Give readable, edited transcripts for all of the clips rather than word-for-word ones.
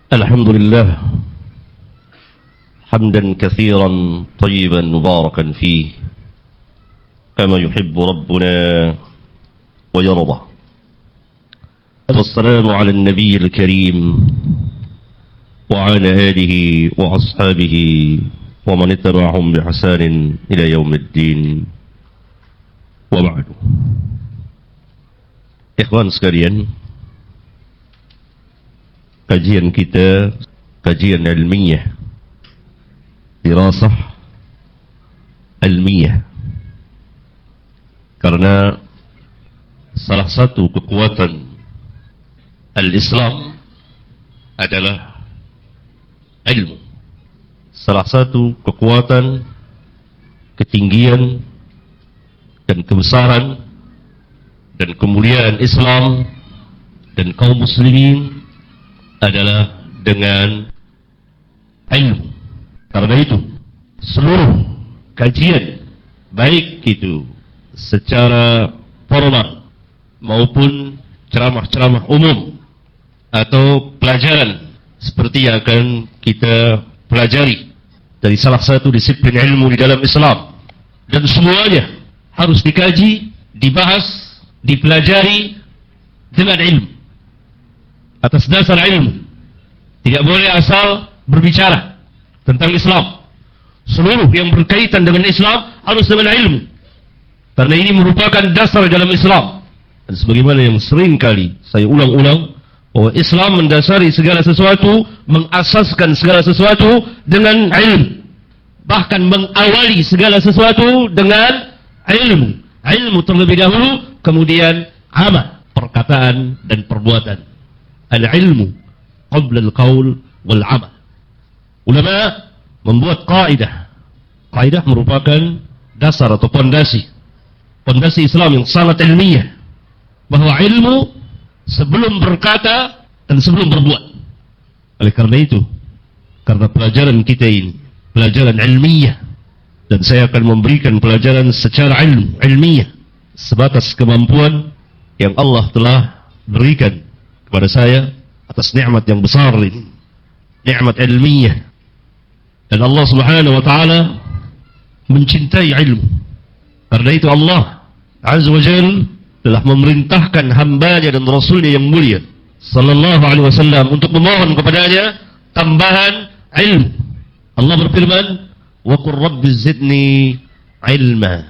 الحمد لله حمدا كثيرا طيبا مباركا فيه كما يحب ربنا ويرضى. والسلام على النبي الكريم وعلى آله وأصحابه ومن اتبعهم بإحسان إلى يوم الدين. وبعد. Ikhwan sekalian, kajian kita kajian ilmiah, dirasah ilmiah, karena salah satu kekuatan al-Islam adalah ilmu. Salah satu kekuatan, ketinggian dan kebesaran dan kemuliaan Islam dan kaum muslimin adalah dengan ilmu. Karena itu seluruh kajian, baik itu secara formal maupun ceramah-ceramah umum atau pelajaran seperti yang akan kita pelajari dari salah satu disiplin ilmu di dalam Islam, dan semuanya harus dikaji, dibahas, dipelajari dengan ilmu, atas dasar ilmu. Tidak boleh asal berbicara tentang Islam. Seluruh yang berkaitan dengan Islam harus dengan ilmu, karena ini merupakan dasar dalam Islam. Dan sebagaimana yang sering kali saya ulang-ulang, bahwa Islam mendasari segala sesuatu, mengasaskan segala sesuatu dengan ilmu, bahkan mengawali segala sesuatu dengan ilmu. Ilmu terlebih dahulu, kemudian amal, perkataan dan perbuatan. Al-ilmu qabla al-qaul wal-amal. Ulama membuat kaidah. Kaidah merupakan dasar atau pondasi Islam yang sangat ilmiah, bahwa ilmu sebelum berkata dan sebelum berbuat. Oleh karena itu, karena pelajaran kita ini pelajaran ilmiah, dan saya akan memberikan pelajaran secara ilmiah sebatas kemampuan yang Allah telah berikan kepada saya atas nikmat yang besar ini, nikmat ilmiah. Dan Allah Subhanahu wa taala mencintai ilmu. Karena itu Allah Azza wa Jalla telah memerintahkan hambanya dan rasulnya yang mulia sallallahu alaihi wasallam untuk memohon kepadanya tambahan ilmu. Allah berfirman, wa qur rabbi zidni ilma.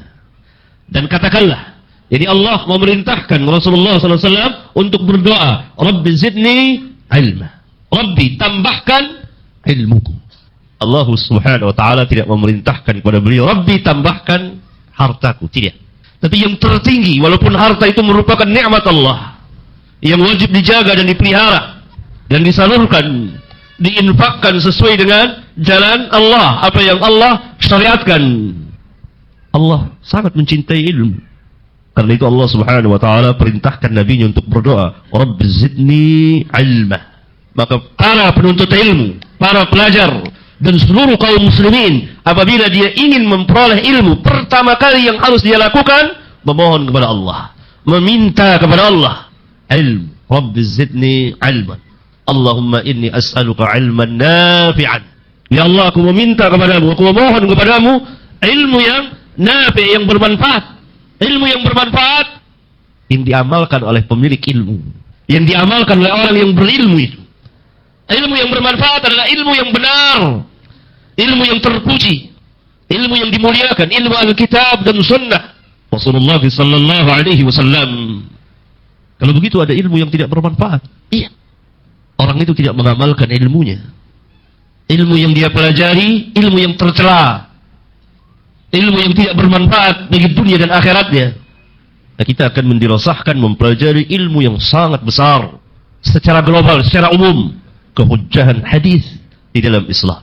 Dan katakanlah, jadi Allah memerintahkan Rasulullah sallallahu alaihi wasallam untuk berdoa, rabbi zidni ilma. Rabbi, tambahkan ilmuku. Allah Subhanahu wa taala tidak memerintahkan kepada beliau, rabbi tambahkan hartaku, tidak. Tapi yang tertinggi, walaupun harta itu merupakan nikmat Allah yang wajib dijaga dan dipelihara dan disalurkan, diinfakkan sesuai dengan jalan Allah, apa yang Allah syariatkan. Allah sangat mencintai ilmu. Karena itu Allah Subhanahu wa taala perintahkan nabinya untuk berdoa, rabbi zidni ilma. Maka para penuntut ilmu, para pelajar dan seluruh kaum muslimin, apabila dia ingin memperoleh ilmu, pertama kali yang harus dia lakukan, memohon kepada Allah, meminta kepada Allah ilmu. Rabbi zidni ilman. Allahumma inni as'aluka ilman nafi'an. Ya Allah, aku meminta kepadamu, aku memohon kepadamu ilmu yang nafi', yang bermanfaat. Ilmu yang bermanfaat, yang diamalkan oleh pemilik ilmu, yang diamalkan oleh orang yang berilmu itu. Ilmu yang bermanfaat adalah ilmu yang benar, ilmu yang terpuji, ilmu yang dimuliakan, ilmu Alkitab dan Sunnah Rasulullah sallallahu alaihi wasallam. Kalau begitu ada ilmu yang tidak bermanfaat, iya, orang itu tidak mengamalkan ilmunya. Ilmu yang dia pelajari, ilmu yang tercela, ilmu yang tidak bermanfaat bagi dunia dan akhiratnya. Nah, kita akan mendirasahkan, mempelajari ilmu yang sangat besar secara global, secara umum, kehujjahan hadis di dalam Islam.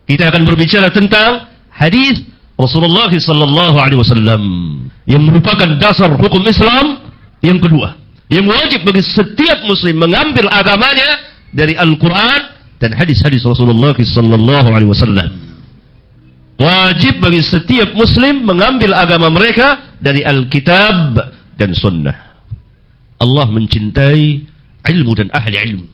Kita akan berbicara tentang hadis Rasulullah sallallahu alaihi wasallam yang merupakan dasar hukum Islam yang kedua, yang wajib bagi setiap muslim mengambil agamanya dari Al-Quran dan hadis-hadis Rasulullah sallallahu alaihi wasallam. Wajib bagi setiap muslim mengambil agama mereka dari Alkitab dan Sunnah. Allah mencintai ilmu dan ahli ilmu.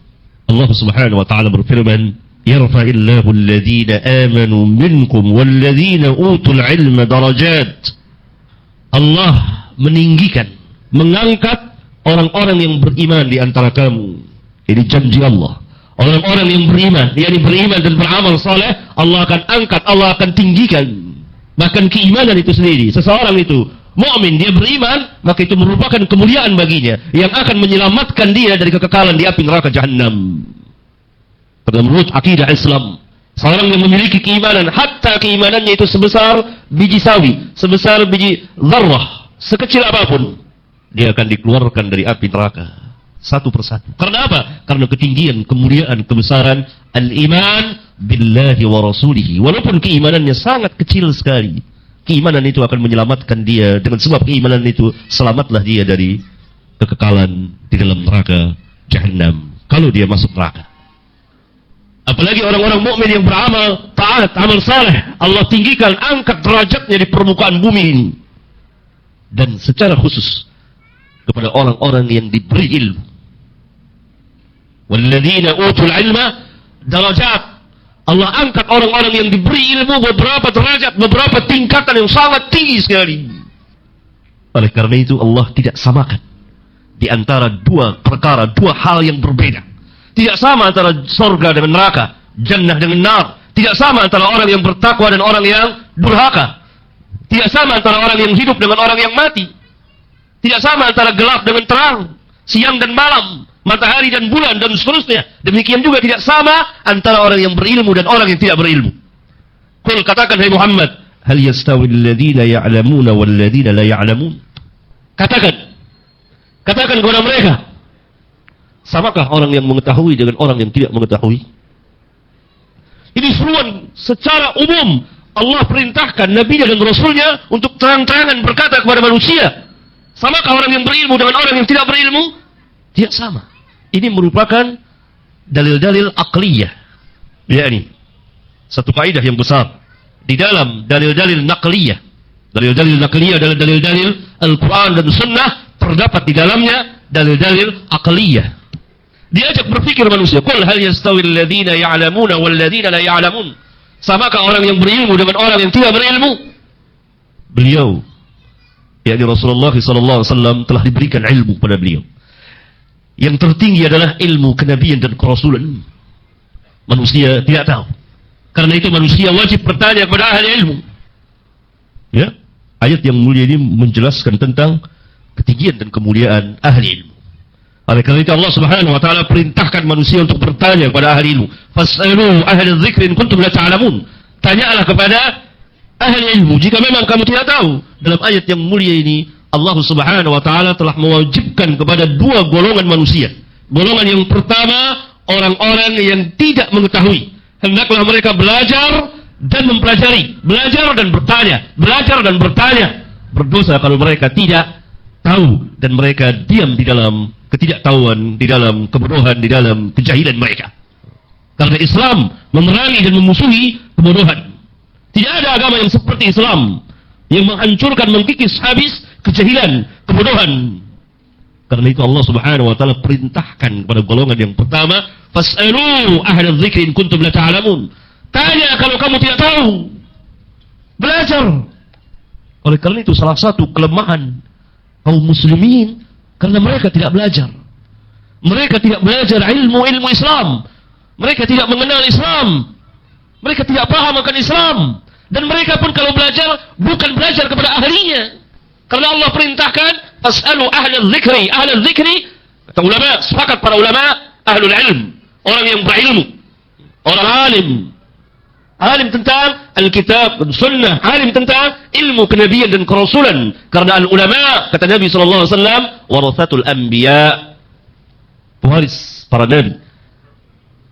Allah Subhanahu wa taala berfirman, "Yarfa'illahu alladhina amanu minkum walladhina utul ilma darajat." Allah meninggikan, mengangkat orang-orang yang beriman di antara kamu. Ini janji Allah. Orang-orang yang beriman, yakni beriman dan beramal saleh, Allah akan angkat, Allah akan tinggikan. Bahkan keimanan itu sendiri, seseorang itu mukmin, dia beriman, maka itu merupakan kemuliaan baginya yang akan menyelamatkan dia dari kekekalan di api neraka Jahannam. Karena menurut akidah Islam, seorang yang memiliki keimanan, hatta keimanannya itu sebesar biji sawi, sebesar biji zarrah, sekecil apapun, dia akan dikeluarkan dari api neraka satu persatu. Karena apa? Karena ketinggian, kemuliaan, kebesaran al-iman billahi wa rasulihi. Walaupun keimanannya sangat kecil sekali, keimanan itu akan menyelamatkan dia. Dengan sebab keimanan itu, selamatlah dia dari kekekalan di dalam neraka Jahannam kalau dia masuk neraka. Apalagi orang-orang mukmin yang beramal taat, amal saleh, Allah tinggikan, angkat derajatnya di permukaan bumi ini. Dan secara khusus kepada orang-orang yang diberi ilmu. Walladzina utul ilma darajat. Allah angkat orang-orang yang diberi ilmu beberapa derajat, beberapa tingkatan yang sangat tinggi sekali. Oleh karena itu Allah tidak samakan di antara dua perkara, dua hal yang berbeda. Tidak sama antara surga dengan neraka, jannah dengan nar. Tidak sama antara orang yang bertakwa dan orang yang durhaka. Tidak sama antara orang yang hidup dengan orang yang mati. Tidak sama antara gelap dengan terang, siang dan malam, matahari dan bulan, dan seterusnya. Demikian juga tidak sama antara orang yang berilmu dan orang yang tidak berilmu. Qul, katakan hai Muhammad, hal yastawi alladhina ya'lamuna walladhina la ya'lamun? Katakan kepada mereka, samakah orang yang mengetahui dengan orang yang tidak mengetahui? Ini seruan secara umum. Allah perintahkan Nabi dan Rasulnya untuk terang-terangan berkata kepada manusia, samakah orang yang berilmu dengan orang yang tidak berilmu? Tidak sama. Ini merupakan dalil-dalil aqliyah. Yakni satu kaidah yang besar di dalam dalil-dalil naqliyah. Dalil-dalil naqliyah adalah dalil-dalil Al-Quran dan Sunnah, terdapat di dalamnya dalil-dalil aqliyah. Diajak berpikir manusia. Qul hal yastawi alladhina ya'lamuna walladhina la ya'lamun? Samakah orang yang berilmu dengan orang yang tidak berilmu? Beliau, yakni Rasulullah SAW, telah diberikan ilmu pada beliau. Yang tertinggi adalah ilmu kenabian dan kerasulan. Manusia tidak tahu. Karena itu manusia wajib bertanya kepada ahli ilmu. Ya, ayat yang mulia ini menjelaskan tentang ketinggian dan kemuliaan ahli ilmu. Oleh karena itu Allah Subhanahu wa taala perintahkan manusia untuk bertanya kepada ahli ilmu. Fas'alu ahli dzikri in kuntum la ta'lamun. Tanyalah kepada ahli ilmu jika memang kamu tidak tahu. Dalam ayat yang mulia ini Allah Subhanahu wa taala telah mewajibkan kepada dua golongan manusia. Golongan yang pertama, orang-orang yang tidak mengetahui. Hendaklah mereka belajar dan mempelajari, belajar dan bertanya, belajar dan bertanya. Berdosa kalau mereka tidak tahu dan mereka diam di dalam ketidaktahuan, di dalam kebodohan, di dalam kejahilan mereka. Karena Islam memerangi dan memusuhi kebodohan. Tidak ada agama yang seperti Islam yang menghancurkan, mengkikis habis kejahilan, kebodohan. Karena itu Allah Subhanahu wa taala perintahkan kepada golongan yang pertama, fas'alu ahla dzikri in kuntum la ta'lamun. Tanya kalau kamu tidak tahu. Belajar. Oleh karena itu salah satu kelemahan kaum muslimin karena mereka tidak belajar. Mereka tidak belajar ilmu Islam. Mereka tidak mengenal Islam. Mereka tidak paham akan Islam. Dan mereka pun kalau belajar bukan belajar kepada ahlinya. Karena Allah perintahkan fas'alu ahla dzikri. Ahla dzikri, kata ulama, sepakat para ulama, ahlul ilm, orang yang berilmu, orang alim. Alim tentang Alkitab dan Sunnah, alim tentang ilmu kenabian dan kerasulan. Karena al-ulama, kata Nabi SAW, warathatul anbiya, pewaris para nabi.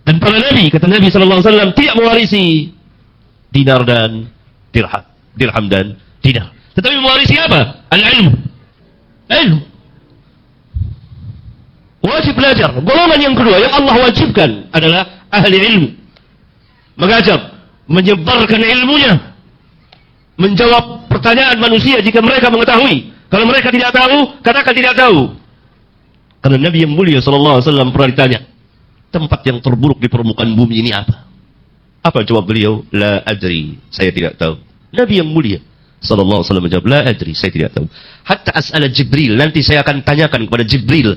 Dan para nabi, kata Nabi SAW, tidak mewarisi dinar dan dirham dan dinar. Tetapi mewarisi apa? Al-ilmu. Ilmu. Wajib belajar. Golongan yang kedua yang Allah wajibkan adalah ahli ilmu. Mengajar, menyebarkan ilmunya, menjawab pertanyaan manusia jika mereka mengetahui. Kalau mereka tidak tahu, katakan tidak tahu. Karena Nabi yang mulia SAW pernah ditanya, tempat yang terburuk di permukaan bumi ini apa? Apa jawab beliau? La adri, saya tidak tahu. Nabi yang mulia sallallahu alaihi wasallam menjawab, la adri, saya tidak tahu. Hatta as'ala Jibril, nanti saya akan tanyakan kepada Jibril,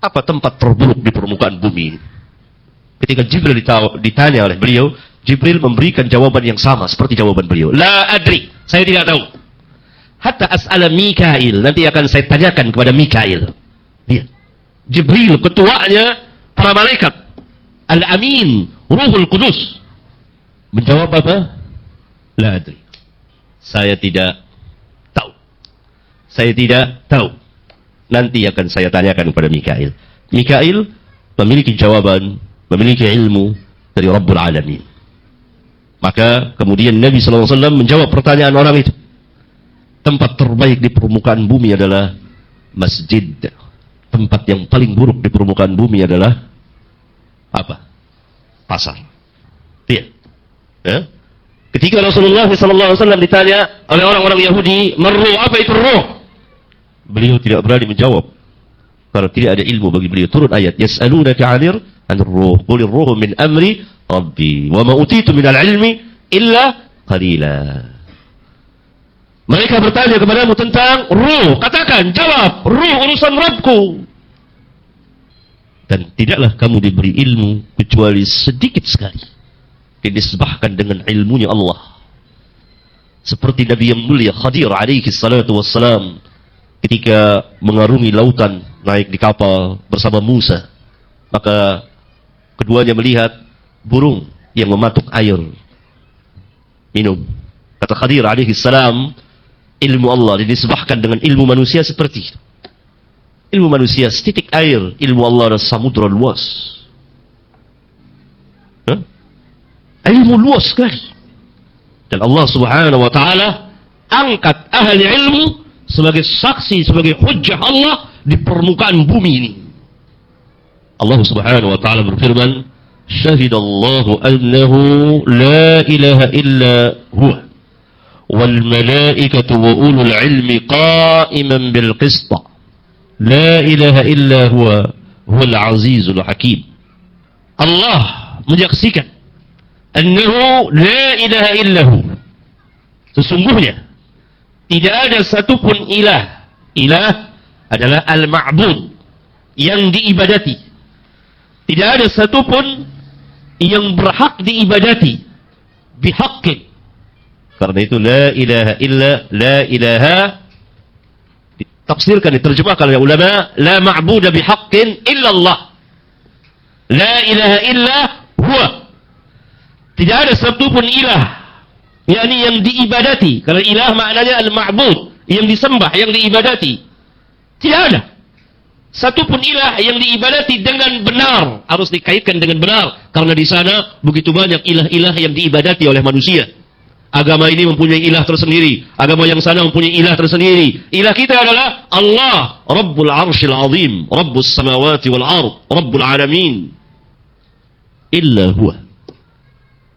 apa tempat terburuk di permukaan bumi ini? Ketika Jibril ditanya oleh beliau, Jibril memberikan jawaban yang sama seperti jawaban beliau. La adri, saya tidak tahu. Hatta as'ala Mikail, nanti akan saya tanyakan kepada Mikail. Lihat. Jibril, ketuanya para malaikat. Al-Amin, Ruhul Qudus. Menjawab apa? La adri. Saya tidak tahu. Saya tidak tahu. Nanti akan saya tanyakan kepada Mikail. Mikail memiliki jawaban, memiliki ilmu dari Rabbul Alamin. Maka kemudian Nabi SAW menjawab pertanyaan orang itu. Tempat terbaik di permukaan bumi adalah masjid. Tempat yang paling buruk di permukaan bumi adalah apa? Pasar. Iya. Ya? Ketika Rasulullah SAW ditanya oleh orang-orang Yahudi, "Marruh, apa itu ruh?" Beliau tidak berani menjawab. Karena tidak ada ilmu bagi beliau. Turun ayat, "Yas'alunaka 'anir ruh, qulir ruhu min amri Rabbi, wa ma utitu minal ilmi illa qalila." Mereka bertanya kepadamu tentang ruh. Katakan, jawab, ruh urusan Rabbku. Dan tidaklah kamu diberi ilmu kecuali sedikit sekali. Dinisbahkan dengan ilmunya Allah. Seperti Nabi yang mulia Khadir alaihi salatu wassalam. Ketika mengarungi lautan, naik di kapal bersama Musa. Maka keduanya melihat burung yang mematuk air. Minum. Kata Khadir alaihi salam, ilmu Allah dinisbahkan dengan ilmu manusia seperti itu. Ilmu manusia setitik air, ilmu Allah adalah samudra luas. Ilmu luas sekali. Dan Allah Subhanahu wa taala angkat ahli ilmu sebagai saksi, sebagai hujjah Allah di permukaan bumi ini. Allah Subhanahu wa taala berfirman, "Syahidallahu annahu la ilaha illa huwa wal malaikatu wa ulul ilmi qa'iman bil qist. La ilaha illa huwa huwal azizul hakim." Allah menyaksikan annahu la ilaha illahu, sesungguhnya tidak ada satupun ilah. Ilah adalah al-ma'bud, yang diibadati. Tidak ada satupun yang berhak diibadati bihaqqin. Karena itu la ilaha illa, la ilaha ditafsirkan, diterjemahkan oleh ulama, la ma'buda bihaqqin illa Allah. La ilaha illa huwa. Tidak ada satupun ilah, yakni yang diibadati. Kalau ilah maknanya al-ma'bud, yang disembah, yang diibadati. Tidak ada satupun ilah yang diibadati dengan benar. Harus dikaitkan dengan benar, karena di sana begitu banyak ilah-ilah yang diibadati oleh manusia. Agama ini mempunyai ilah tersendiri, agama yang sana mempunyai ilah tersendiri. Ilah kita adalah Allah, Rabbul Arshil Azim, Rabbus Samawati wal Ard, Rabbul Alamin. Illa huwa.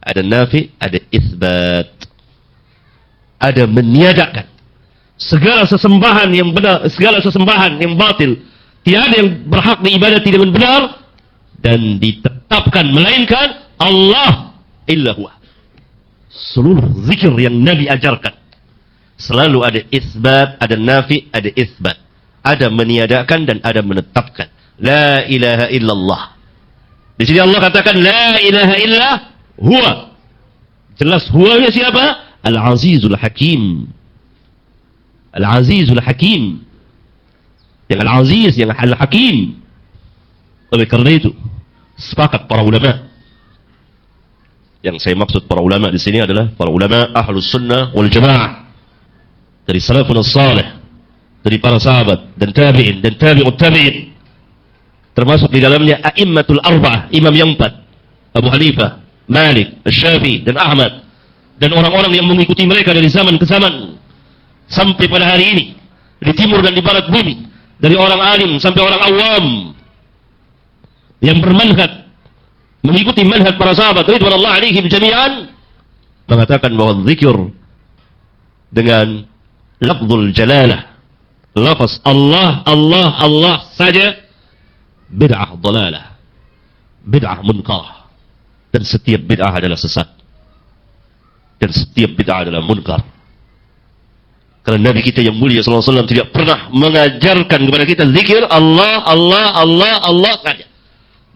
Ada nafi, ada itsbat. Ada meniadakan segala sesembahan yang benar, segala sesembahan yang batil. Tiada yang berhak diibadati dengan benar, dan ditetapkan melainkan Allah illa huwa. Seluruh zikir yang Nabi ajarkan selalu ada itsbat, ada nafi, ada itsbat. Ada meniadakan dan ada menetapkan. La ilaha illallah. Di sini Allah katakan la ilaha illa huwa. Jelas huwanya siapa? Al-Azizul Hakim. Al-Azizul Hakim. Yang Al-Aziz, yang Al-Hakim. Oleh karena itu, sepakat para ulama. Yang saya maksud para ulama di sini adalah para ulama Ahlus Sunnah wal Jamaah. Dari salafun as-salih, dari para sahabat dan tabi'in dan tabi'ut tabi'in. Termasuk di dalamnya a'immatul arba'ah, imam yang empat. Abu Hanifah, Malik, Syafi'i dan Ahmad, dan orang-orang yang mengikuti mereka dari zaman ke zaman sampai pada hari ini, di timur dan di barat bumi, dari orang alim sampai orang awam yang bermanhaj mengikuti manhaj para sahabat radhiyallahu alaihim jami'an, mengatakan bahwa zikir dengan lafzul jalalah, lafaz Allah Allah Allah saja bid'ah dhalalah, bid'ah munkar. Dan setiap bid'ah adalah sesat. Dan setiap bid'ah adalah munkar. Karena Nabi kita yang mulia sallallahu alaihi wasallam tidak pernah mengajarkan kepada kita zikir Allah, Allah, Allah, Allah saja.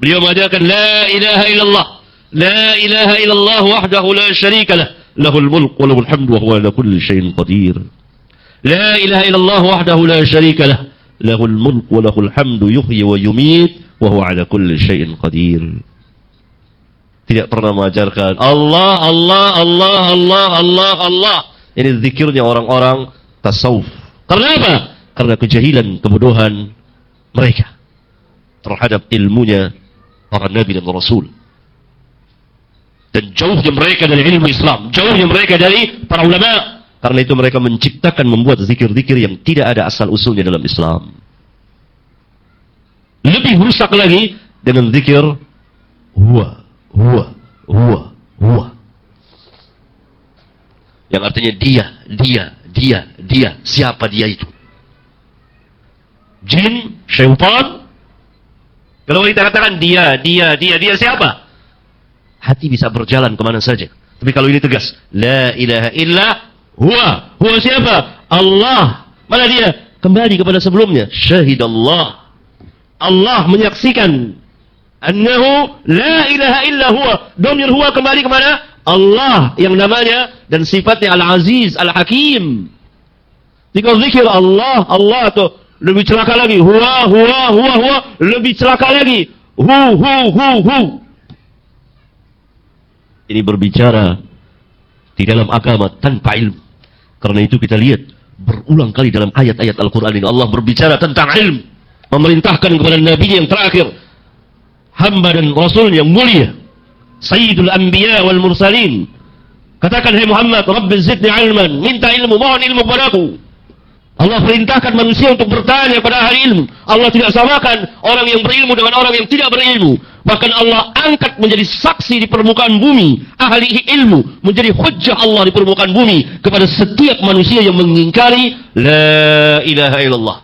Beliau mengajarkan la ilaha illallah. La ilaha illallah wahdahu la syarika lah. Lahul mulk wa lahul hamdu wa huwa ala kulli syai'in qadir. La ilaha illallah wahdahu la syarika lah. Lahul mulk wa lahul hamdu yuhyi wa yumiit wa huwa ala kulli syai'in qadir. Tidak pernah mengajarkan Allah, Allah, Allah, Allah, Allah, Allah. Ini zikirnya orang-orang tasawuf. Karena apa? Karena kejahilan, kebodohan mereka terhadap ilmunya para nabi dan rasul. Dan jauhnya mereka dari ilmu Islam, jauhnya mereka dari para ulama. Karena itu mereka menciptakan, membuat zikir-zikir yang tidak ada asal usulnya dalam Islam. Lebih rusak lagi dengan zikir huwa, huwa, huwa, huwa. Yang artinya dia. Siapa dia itu? Jin, syaitan. Kalau kita katakan dia siapa? Hati bisa berjalan kemana saja. Tapi kalau ini tegas, la ilaha illa huwa. Huwa siapa? Allah. Mana dia? Kembali kepada sebelumnya. Syahidallah. Allah menyaksikan annahu la ilaha illa huwa. Domir huwa kembali kepada Allah yang namanya dan sifatnya Al-Aziz, Al-Hakim. Jika zikir Allah, Allah tu lebih celaka lagi. Huwa, lebih celaka lagi. Hu. Ini berbicara di dalam agama tanpa ilmu. Karena itu kita lihat berulang kali dalam ayat-ayat Al-Quran ini Allah berbicara tentang ilmu, memerintahkan kepada Nabi yang terakhir, hamba dan Rasul yang mulia, Sayyidul Anbiya wal Mursalin. Katakan, hai Muhammad, Rabbi zidni ilman, minta ilmu, mohon ilmu padaku. Allah perintahkan manusia untuk bertanya pada ahli ilmu. Allah tidak samakan orang yang berilmu dengan orang yang tidak berilmu. Bahkan Allah angkat menjadi saksi di permukaan bumi. Ahli ilmu menjadi hujjah Allah di permukaan bumi kepada setiap manusia yang mengingkari la ilaha illallah.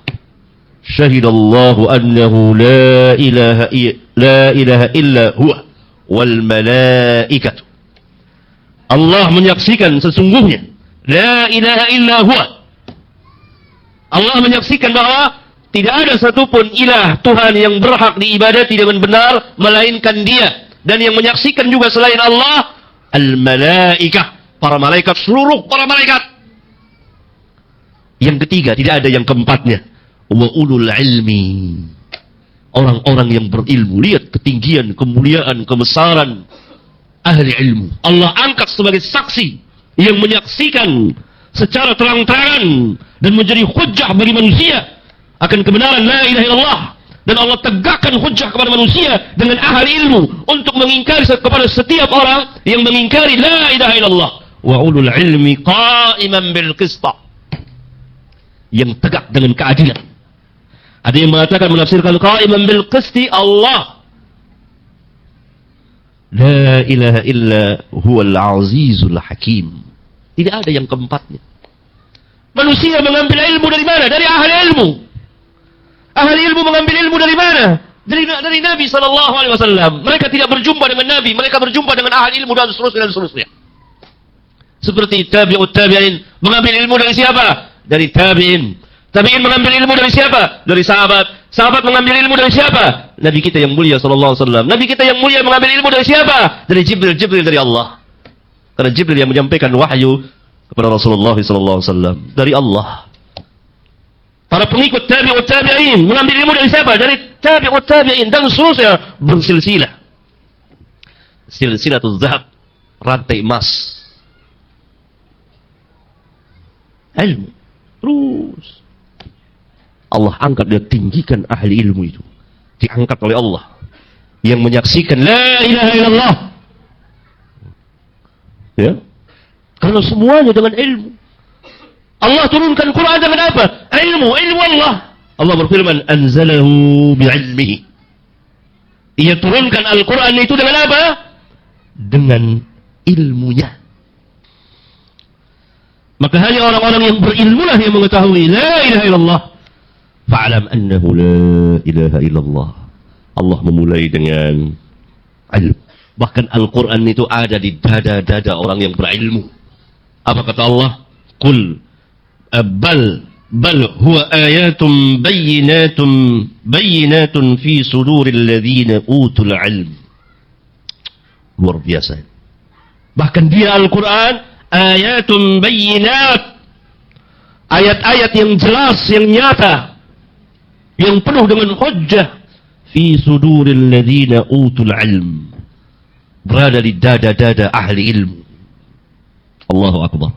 Syahidallahu annahu la ilaha illa huwa wal malaikatu. Allah menyaksikan sesungguhnya la ilaha illa huwa. Allah menyaksikan bahwa tidak ada satupun ilah Tuhan yang berhak diibadati dengan benar melainkan Dia. Dan yang menyaksikan juga selain Allah al-malaikah, para malaikat, seluruh para malaikat. Yang ketiga, tidak ada yang keempatnya, wa ulul ilmi, orang-orang yang berilmu. Lihat ketinggian, kemuliaan, kebesaran ahli ilmu. Allah angkat sebagai saksi yang menyaksikan secara terang-terangan dan menjadi hujjah bagi manusia akan kebenaran la ilaha illallah. Dan Allah tegakkan hujjah kepada manusia dengan ahli ilmu untuk mengingkari kepada setiap orang yang mengingkari la ilaha illallah. Wa ulul ilmi qa'iman bil qista, yang tegak dengan keadilan. Ada yang mengatakan, menafsirkan qa'iman bil qisti Allah, la ilaha illa huwal azizul hakim. Tidak ada yang keempatnya. Manusia mengambil ilmu dari mana? Dari ahli ilmu. Ahli ilmu mengambil ilmu dari mana? Dari Nabi SAW. Mereka tidak berjumpa dengan Nabi, mereka berjumpa dengan ahli ilmu dan seterusnya. Seperti tabi'ut tabi'in mengambil ilmu dari siapa? Dari tabi'in. Tabi'in mengambil ilmu dari siapa? Dari sahabat. Sahabat mengambil ilmu dari siapa? Nabi kita yang mulia SAW. Nabi kita yang mulia mengambil ilmu dari siapa? Dari Jibril. Jibril dari Allah. Karena Jibril yang menyampaikan wahyu kepada Rasulullah SAW dari Allah. Para pengikut tabi'ut tabi'in mengambil ilmu dari siapa? Dari tabi'ut tabi'in dan seterusnya, bersilsilah. Silsilatul zahab, rantai emas. Ilmu. Terus Allah angkat dan tinggikan ahli ilmu itu. Diangkat oleh Allah yang menyaksikan la ilaha illallah. Ya, karena semuanya dengan ilmu. Allah turunkan Quran dengan apa? Ilmu Allah. Allah berfirman, anzalahu bi'ilmihi. Ia turunkan Al-Quran itu dengan apa? Dengan ilmunya. Maka hanya orang-orang yang berilmulah yang mengetahui la ilaha illallah. Fa'alam annahu la ilaha illallah. Allah memulai dengan ilmu. Bahkan Al-Quran itu ada di dada-dada orang yang berilmu. Apa kata Allah? Qul bal huwa ayatum bayyinatun fi suduril ladzina utul ilm. Luar biasa. Bahkan dia Al-Quran ayatum bayyinat, ayat-ayat yang jelas, yang nyata, yang penuh dengan hujjah, fi suduril ladzina utul ilm, berada di dada-dada ahli ilmu. Allahu Akbar.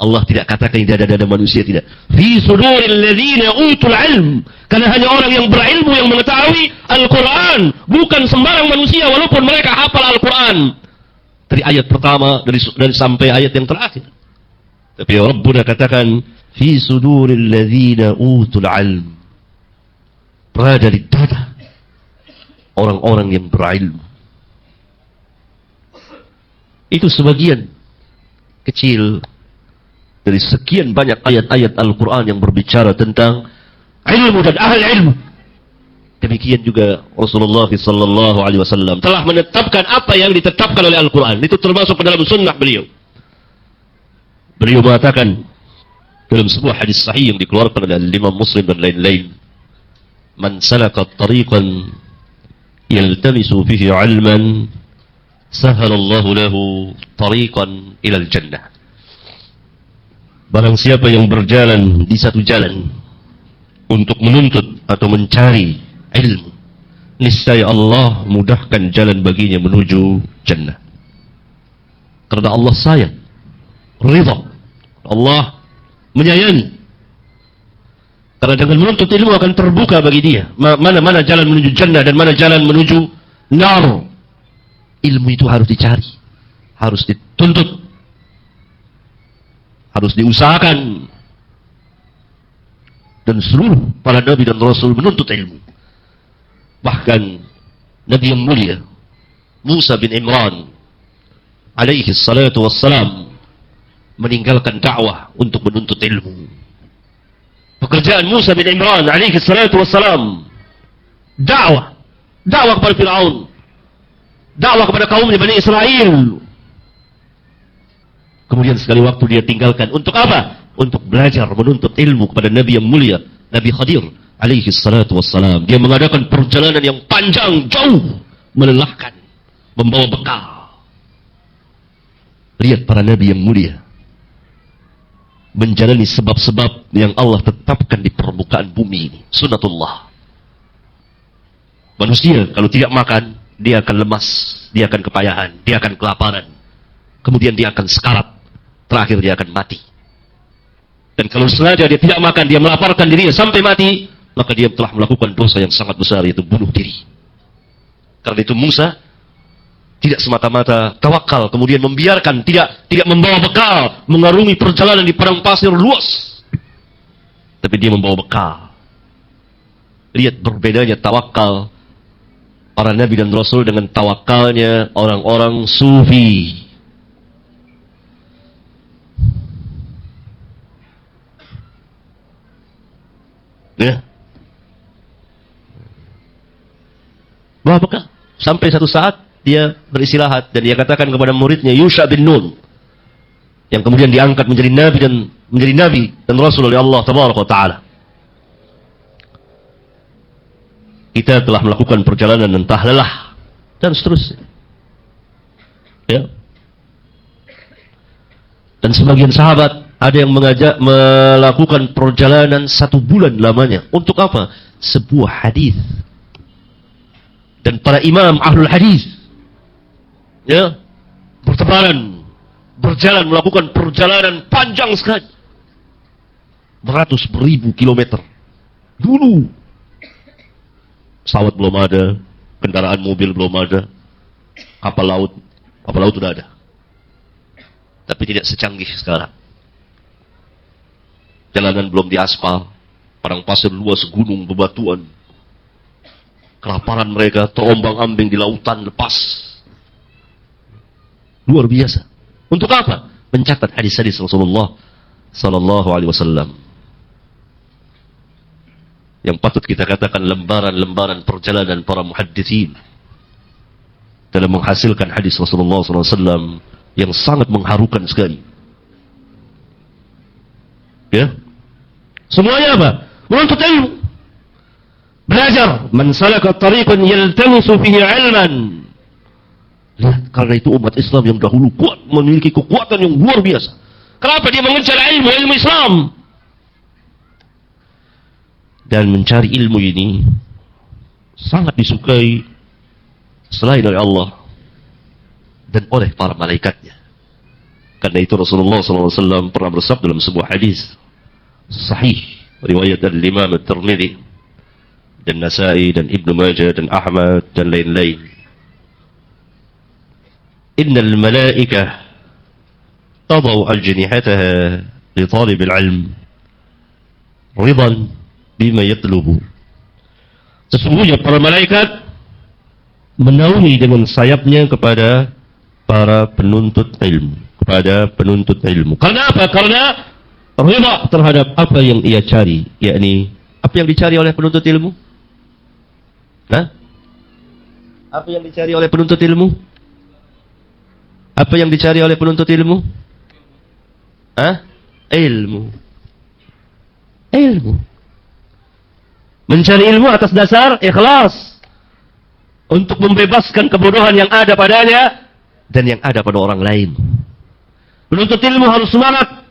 Allah tidak katakan di dada-dada manusia, tidak. Fi suduril ladzina utul ilm, karena hanya orang yang berilmu yang mengetahui Al-Quran, bukan sembarang manusia walaupun mereka hafal Al-Quran dari ayat pertama dari sampai ayat yang terakhir. Tapi Rabbuna katakan fi suduril ladzina utul ilm, berada di dada orang-orang yang berilmu. Itu sebagian kecil dari sekian banyak ayat-ayat Al-Quran yang berbicara tentang ilmu dan ahli ilmu. Demikian juga Rasulullah SAW telah menetapkan apa yang ditetapkan oleh Al-Quran. Itu termasuk ke dalam sunnah beliau. Beliau mengatakan dalam sebuah hadis sahih yang dikeluarkan oleh Imam Muslim dan lain-lain, man salaka tariqan yaltamisu fihi ilman sahalallahu lahu tariqan ilal jannah. Barang siapa yang berjalan di satu jalan untuk menuntut atau mencari ilmu, niscaya Allah mudahkan jalan baginya menuju jannah. Karena Allah sayang, ridha, Allah menyayangi. Karena dengan menuntut ilmu akan terbuka bagi dia mana jalan menuju jannah dan mana jalan menuju nar. Ilmu itu harus dicari, harus dituntut, harus diusahakan. Dan seluruh para nabi dan rasul menuntut ilmu. Bahkan Nabi yang mulia Musa bin Imran alaihi salatu wassalam meninggalkan dakwah untuk menuntut ilmu. Pekerjaan Musa bin Imran alaihi salatu wassalam dakwah kepada Fir'aun, dakwah kepada kaumnya Bani Israel. Kemudian sekali waktu dia tinggalkan. Untuk apa? Untuk belajar menuntut ilmu kepada Nabi yang mulia, Nabi Khadir alaihi salatu wassalam. Dia mengadakan perjalanan yang panjang, jauh, melelahkan, membawa bekal. Lihat para Nabi yang mulia menjalani sebab-sebab yang Allah tetapkan di permukaan bumi ini. Sunnatullah. Manusia kalau tidak makan, dia akan lemas, dia akan kepayahan, dia akan kelaparan. Kemudian dia akan sekarat. Terakhir dia akan mati. Dan kalau sengaja dia tidak makan, dia melaparkan dirinya sampai mati, maka dia telah melakukan dosa yang sangat besar, yaitu bunuh diri. Karena itu Musa tidak semata-mata tawakal, kemudian membiarkan, tidak membawa bekal, mengarungi perjalanan di padang pasir luas. Tapi dia membawa bekal. Lihat berbedanya tawakal para nabi dan rasul dengan tawakalnya orang-orang sufi. Ya. Bawa bekal. Sampai satu saat dia beristirahat dan dia katakan kepada muridnya Yusha bin Nun, yang kemudian diangkat menjadi nabi dan rasul oleh Allah tabaraka wa taala. Kita telah melakukan perjalanan entah lelah dan seterusnya. Ya. Dan sebagian sahabat ada yang melakukan perjalanan 1 bulan lamanya. Untuk apa? Sebuah hadis. Dan para imam ahlul hadis, ya, bertebaran, berjalan, melakukan perjalanan panjang sekali, beratus beribu kilometer. Dulu pesawat belum ada, kendaraan mobil belum ada, kapal laut sudah ada, tapi tidak secanggih sekarang. Jalanan belum diaspal, padang pasir luas, gunung, bebatuan. Kelaparan mereka terombang-ambing di lautan lepas. Luar biasa. Untuk apa? Mencatat hadis-hadis Rasulullah sallallahu alaihi wasallam. Yang patut kita katakan lembaran-lembaran perjalanan para muhadditsin. dalam menghasilkan hadis Rasulullah SAW yang sangat mengharukan sekali. Ya, semuanya apa? Menuntut ilmu, belajar. Man salaka tariqan yaltamisu fihi ilman. Lihat, karena itu umat Islam yang dahulu kuat, memiliki kekuatan yang luar biasa. Kenapa dia mengejar ilmu Islam? Dan mencari ilmu ini sangat disukai selain oleh Allah dan oleh para malaikatnya. Karena itu Rasulullah SAW pernah bersabda dalam sebuah hadis sahih riwayat dari Imam At-Tirmidzi dan Nasa'i dan Ibnu Majah dan Ahmad dan lain-lain. Innal malaikah tadau ajnihataha li talib al-ilm ridan bima yatlubu. Sesungguhnya para malaikat menaungi dengan sayapnya kepada para penuntut ilmu, kepada penuntut ilmu. Karena apa? Karena rida terhadap apa yang ia cari, yakni apa yang dicari oleh penuntut ilmu? Nah, apa yang dicari oleh penuntut ilmu? Apa yang dicari oleh penuntut ilmu? Ilmu. Ilmu. Mencari ilmu atas dasar ikhlas untuk membebaskan kebodohan yang ada padanya dan yang ada pada orang lain. Penuntut ilmu harus semangat.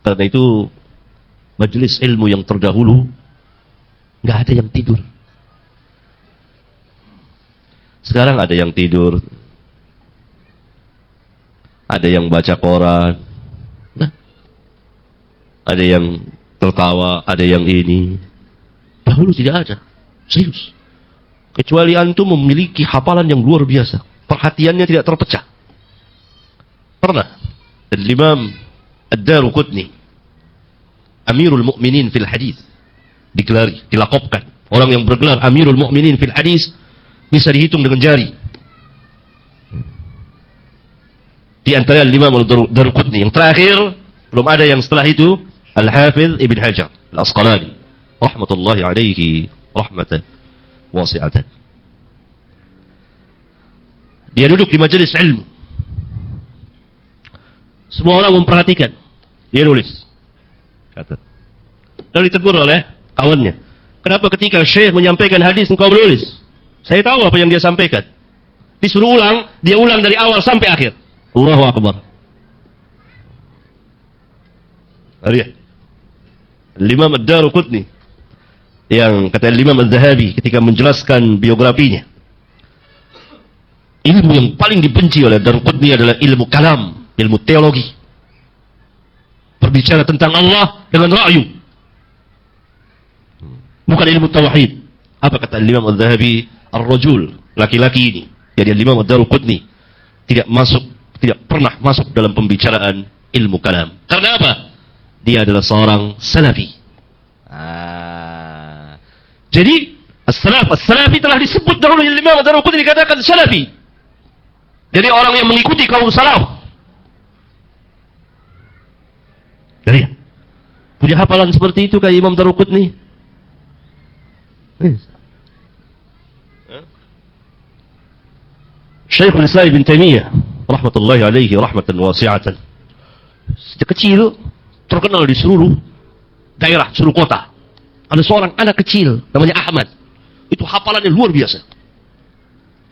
Karena itu majelis ilmu yang terdahulu nggak ada yang tidur. Sekarang ada yang tidur, ada yang baca koran, ada yang tertawa, ada yang ini. Dahulu tidak ada, serius. Kecuali antum memiliki hafalan yang luar biasa, perhatiannya tidak terpecah. Pernah dan Imam Ad-Daruqutni Amirul Mukminin fil Hadis digelari, dilakopkan. Orang yang bergelar Amirul Mukminin fil Hadis bisa dihitung dengan jari. Di antara Imam Ad-Daruqutni yang terakhir, belum ada yang setelah itu, Al-Hafidh Ibn Hajar Al-Asqalani rahmatullahi alaihi rahmatan wasi'atan. Dia duduk di majelis ilmu. Semua orang memperhatikan. Dia nulis. Kata. Lalu ditegur oleh kawannya. Kenapa ketika Syekh menyampaikan hadis engkau menulis? Saya tahu apa yang dia sampaikan. Disuruh ulang, dia ulang dari awal sampai akhir. Allahu Akbar. Lihat. Imam Ad-Daruqutni yang kata Imam Az-Zahabi ketika menjelaskan biografinya, ilmu yang paling dibenci oleh Daruqutni adalah ilmu kalam, ilmu teologi, berbicara tentang Allah dengan ra'yu, bukan ilmu tauhid. Apa kata Imam Az-Zahabi? Ar-rajul, laki-laki ini, jadi Imam Ad-Daruqutni tidak pernah masuk dalam pembicaraan ilmu kalam. Karena apa? Dia adalah seorang salafi. Jadi as-salafi telah disebut dahulu oleh Imam Ad-Daruqutni, dikatakan salafi. Jadi orang yang mengikuti kaum salaf. Jadi punya hafalan seperti itu kayak Imam Ad-Daruqutni. Syekhul Islam Ibn Taimiyah rahmatullahi alaihi rahmatan wasi'atan. Sejak kecil terkenal di seluruh daerah, seluruh kota. Ada seorang anak kecil namanya Ahmad. Itu hafalannya luar biasa.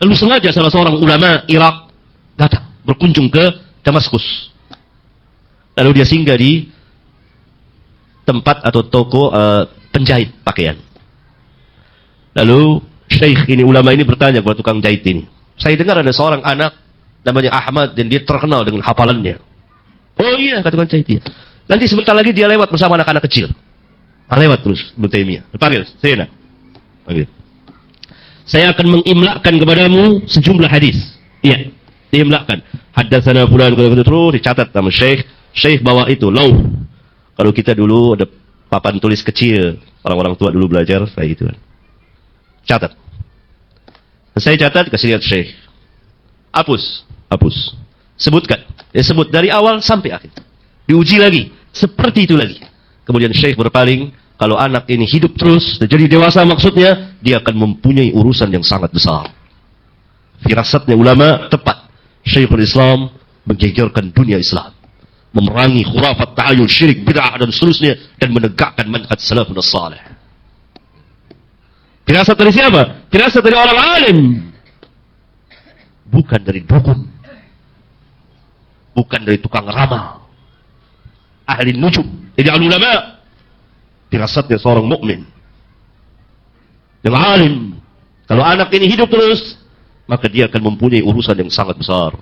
Lalu sengaja salah seorang ulama Irak datang berkunjung ke Damaskus. Lalu dia singgah di tempat atau toko penjahit pakaian. Lalu Syekh ini, ulama ini bertanya kepada tukang jahit ini, saya dengar ada seorang anak namanya Ahmad dan dia terkenal dengan hafalannya. Oh iya, kata tukang jahit dia. Nanti sebentar lagi dia lewat bersama anak-anak kecil. Lewat terus, Ibnu Taimiyah. Panggil, saya panggil. Saya akan mengimlakkan kepadamu sejumlah hadis. Iya, diimlakkan. Haddatsana fulan, terus dicatat sama Syekh. Syekh bawa itu, lauh. Kalau kita dulu ada papan tulis kecil, orang-orang tua dulu belajar kayak gitu kan. Catat. Saya catat, kasih lihat Syekh. Hapus. Sebutkan. Dia sebut dari awal sampai akhir. Diuji lagi. Seperti itu lagi. Kemudian Syekh berpaling, kalau anak ini hidup terus, jadi dewasa maksudnya, dia akan mempunyai urusan yang sangat besar. Firasatnya ulama tepat. Syekhul Islam mengejarkan dunia Islam, memerangi khurafat, ta'ayul, syirik, bid'ah dan seterusnya, dan menegakkan manhaj salafun salih. Firasat dari siapa? Firasat dari orang alim, bukan dari dukun, bukan dari tukang ramal, ahli nujum. Jadi ulama firasatnya seorang mukmin yang alim. Kalau anak ini hidup terus, maka dia akan mempunyai urusan yang sangat besar.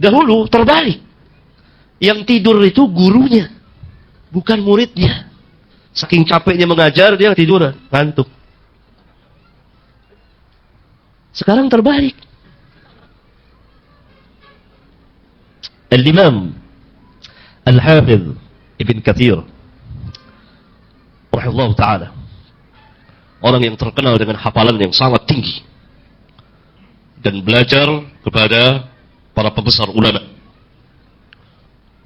Dahulu terbalik, yang tidur itu gurunya, bukan muridnya. Saking capeknya mengajar, dia tiduran, ngantuk. Sekarang terbalik. Al-Imam Al-Hafidh Ibn Katsir rahimahullah ta'ala, orang yang terkenal dengan hafalan yang sangat tinggi dan belajar kepada para pembesar ulama.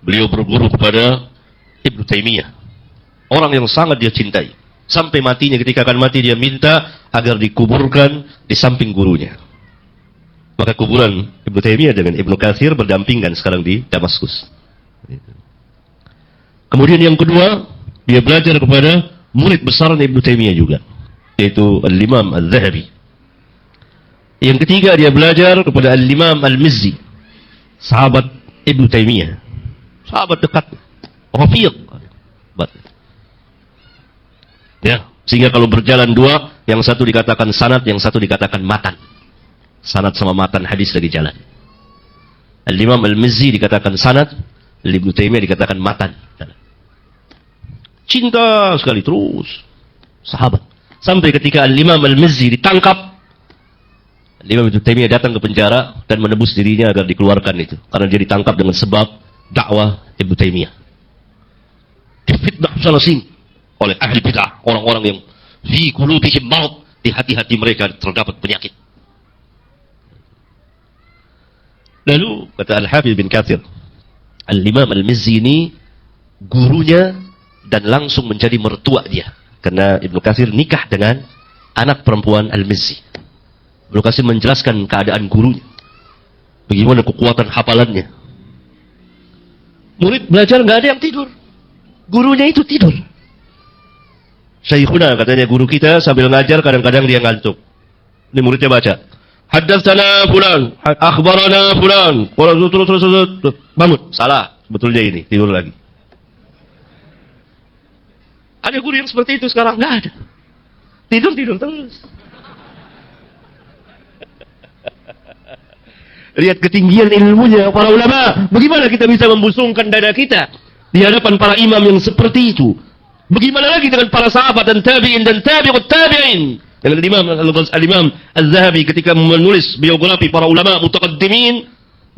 Beliau berguru kepada Ibnu Taimiyah, orang yang sangat dia cintai. Sampai matinya, ketika akan mati, dia minta agar dikuburkan di samping gurunya. Maka kuburan Ibnu Taimiyah dengan Ibnu Katsir berdampingan sekarang di Damaskus. Kemudian yang kedua, dia belajar kepada murid besar Ibnu Taimiyah juga, yaitu Al-Imam Al-Zahabi. Yang ketiga, dia belajar kepada Al-Imam Al-Mizzi, sahabat Ibnu Taimiyah, sahabat dekat, rafiq. Ya, sehingga kalau berjalan dua, yang satu dikatakan sanad, yang satu dikatakan matan. Sanad sama matan hadis lagi jalan. Al-Imam Al-Mizzi dikatakan sanad, Ibnu Taimiyah dikatakan matan. Cinta sekali terus sahabat. Sampai ketika Al-Imam Al-Mizzi ditangkap, Al-Imam Ibnu Taimiyah datang ke penjara dan menebus dirinya agar dikeluarkan itu, karena dia ditangkap dengan sebab dakwah Ibnu Taimiyah. Difitnah sana sini oleh ahli bid'ah, orang-orang yang fi qulubihim marad, di hati-hati mereka terdapat penyakit. Lalu kata Al-Hafidh bin Katsir, Al-Imam Al-Mizzi ini gurunya dan langsung menjadi mertua dia, karena Ibnu Katsir nikah dengan anak perempuan Al-Mizzi. Ibnu Katsir menjelaskan keadaan gurunya, bagaimana kekuatan hafalannya. Murid belajar nggak ada yang tidur, gurunya itu tidur. Syekhuna, katanya guru kita sambil ngajar kadang-kadang dia ngantuk. Ini muridnya baca, haddatsana fulan, akhbarana fulan, terus bangun. Salah, sebetulnya ini tidur lagi. Ada guru yang seperti itu sekarang? Nggak ada. Tidur terus. Lihat ketinggian ilmunya para ulama. Bagaimana kita bisa membusungkan dada kita di hadapan para imam yang seperti itu? Bagaimana lagi dengan para sahabat dan tabi'in dan tabi'ut tabi'in? Dengan Al-Imam Al-Zahabi ketika menulis biografi para ulama mutaqaddimin,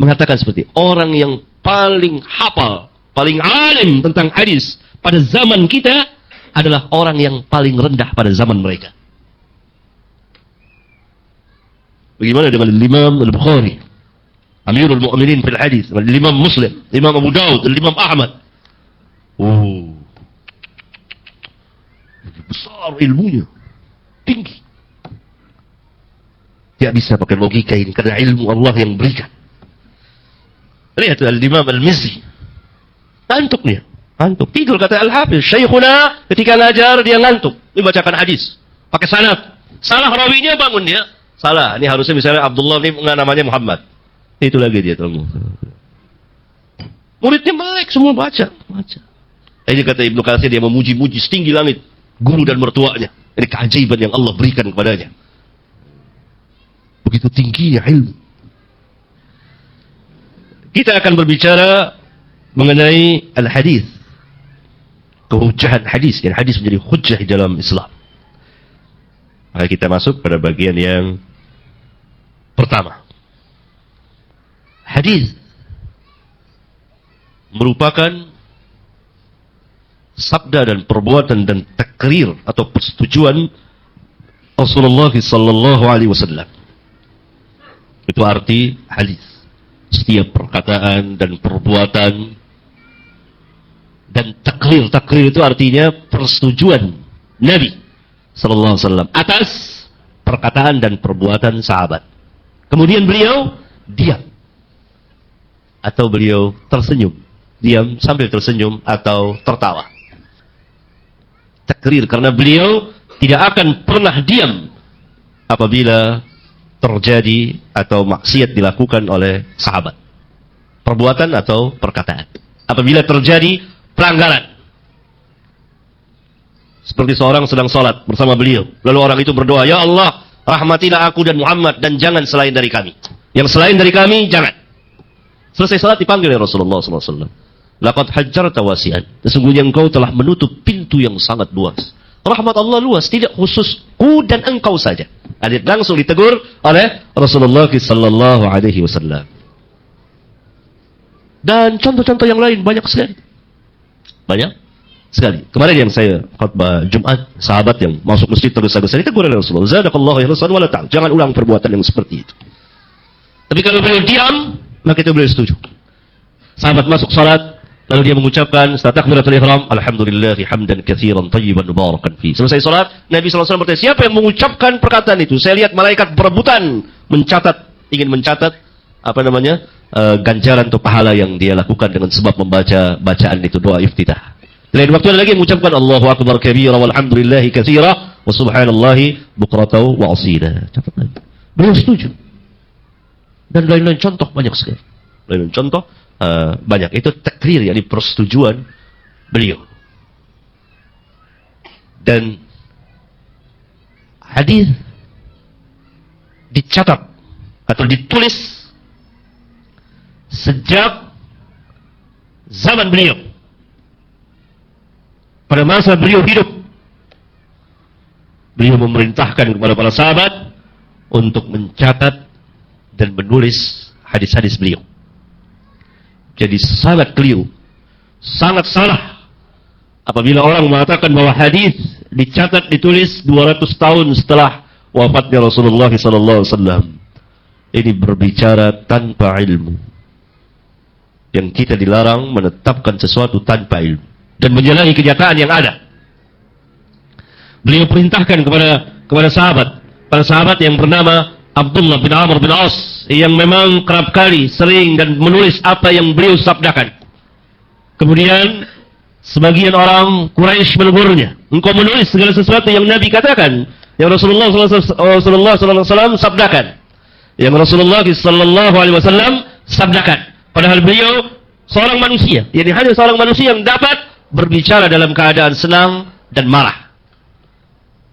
mengatakan seperti orang yang paling hafal, paling alim tentang hadis pada zaman kita adalah orang yang paling rendah pada zaman mereka. Bagaimana dengan Imam Al-Bukhari, Amirul Mu'minin fil hadis, Imam Muslim, Imam Abu Daud, Imam Ahmad. Besar ilmunya, tinggi. Tidak bisa pakai logika ini, karena ilmu Allah yang berikan. Lihat Al-Imam Al-Mizzi, ngantuk dia. Ngantuk, tidur, kata Al-Hafiz. Syekhuna ketika ngajar dia ngantuk. Ini bacakan hadis pakai sanad. Salah rawinya, bangun dia. Salah. Ini harusnya misalnya Abdullah, ini namanya Muhammad. Itu lagi dia tolong. Muridnya melek semua baca. Ini kata Ibnu Katsir, dia memuji-muji setinggi langit guru dan mertuanya. Ini keajaiban yang Allah berikan kepadanya. Begitu tingginya ilmu. Kita akan berbicara mengenai al-hadis. Kehujahan hadis, dan hadis menjadi hujjah di dalam Islam. Maka kita masuk pada bagian yang pertama. Hadis merupakan sabda dan perbuatan dan takrir atau persetujuan Rasulullah sallallahu alaihi wasallam. Itu arti hadis. Setiap perkataan dan perbuatan. Dan takrir itu artinya persetujuan Nabi sallallahu alaihi wasallam atas perkataan dan perbuatan sahabat. Kemudian beliau diam. Atau beliau tersenyum. Diam sambil tersenyum atau tertawa. Takrir, karena beliau tidak akan pernah diam apabila terjadi atau maksiat dilakukan oleh sahabat. Perbuatan atau perkataan. Apabila terjadi pelanggaran. Seperti seorang sedang sholat bersama beliau. Lalu orang itu berdoa, "Ya Allah, rahmatilah aku dan Muhammad dan jangan selain dari kami." Yang selain dari kami, jangan. Selesai sholat dipanggil oleh Rasulullah SAW. "Laqad hajjarta wasi'an." Sesungguhnya engkau telah menutup pintu yang sangat luas. Rahmat Allah luas, tidak khusus ku dan engkau saja. Ada langsung ditegur oleh Rasulullah SAW. Dan contoh-contoh yang lain banyak sekali. Banyak sekali. Kemarin yang saya khutbah Jumat, sahabat yang masuk masjid tergesa-gesa ditegur oleh Rasulullah. Zadakallahu ihsan wala ta'al. Jangan ulang perbuatan yang seperti itu. Tapi kalau beliau diam, maka itu beliau setuju. Sahabat masuk salat, lalu dia mengucapkan setelah takbiratul ihram, alhamdulillahi hamdan katsiran tayyiban mubarakan fi. Selesai salat, Nabi sallallahu alaihi wasallam bertanya, siapa yang mengucapkan perkataan itu? Saya lihat malaikat berebutan ingin mencatat ganjaran atau pahala yang dia lakukan dengan sebab membaca bacaan itu, doa iftitah. Lain waktu ada lagi yang mengucapkan Allahu akbar kabira walhamdulillahi katsira wa subhanallahi bukratan wa asila. Catat. Beliau setuju. Dan lain-lain contoh banyak sekali. Lain-lain contoh banyak. Itu takrir, yakni persetujuan beliau. Dan hadis dicatat atau ditulis sejak zaman beliau. Pada masa beliau hidup, beliau memerintahkan kepada para sahabat untuk mencatat dan menulis hadis-hadis beliau. Jadi sahabat beliau sangat salah apabila orang mengatakan bahwa hadis dicatat, ditulis 200 tahun setelah wafatnya Rasulullah SAW. Ini berbicara tanpa ilmu. Yang kita dilarang menetapkan sesuatu tanpa ilmu dan menyalahi kenyataan yang ada. Beliau perintahkan kepada para sahabat yang bernama Abdullah bin Amr bin As, yang memang kerap kali sering dan menulis apa yang beliau sabdakan. Kemudian sebagian orang Quraisy menegurnya, engkau menulis segala sesuatu yang Nabi katakan, yang Rasulullah SAW sabdakan, yang Rasulullah SAW sabdakan. Padahal beliau seorang manusia, yakni hanya seorang manusia yang dapat berbicara dalam keadaan senang dan marah.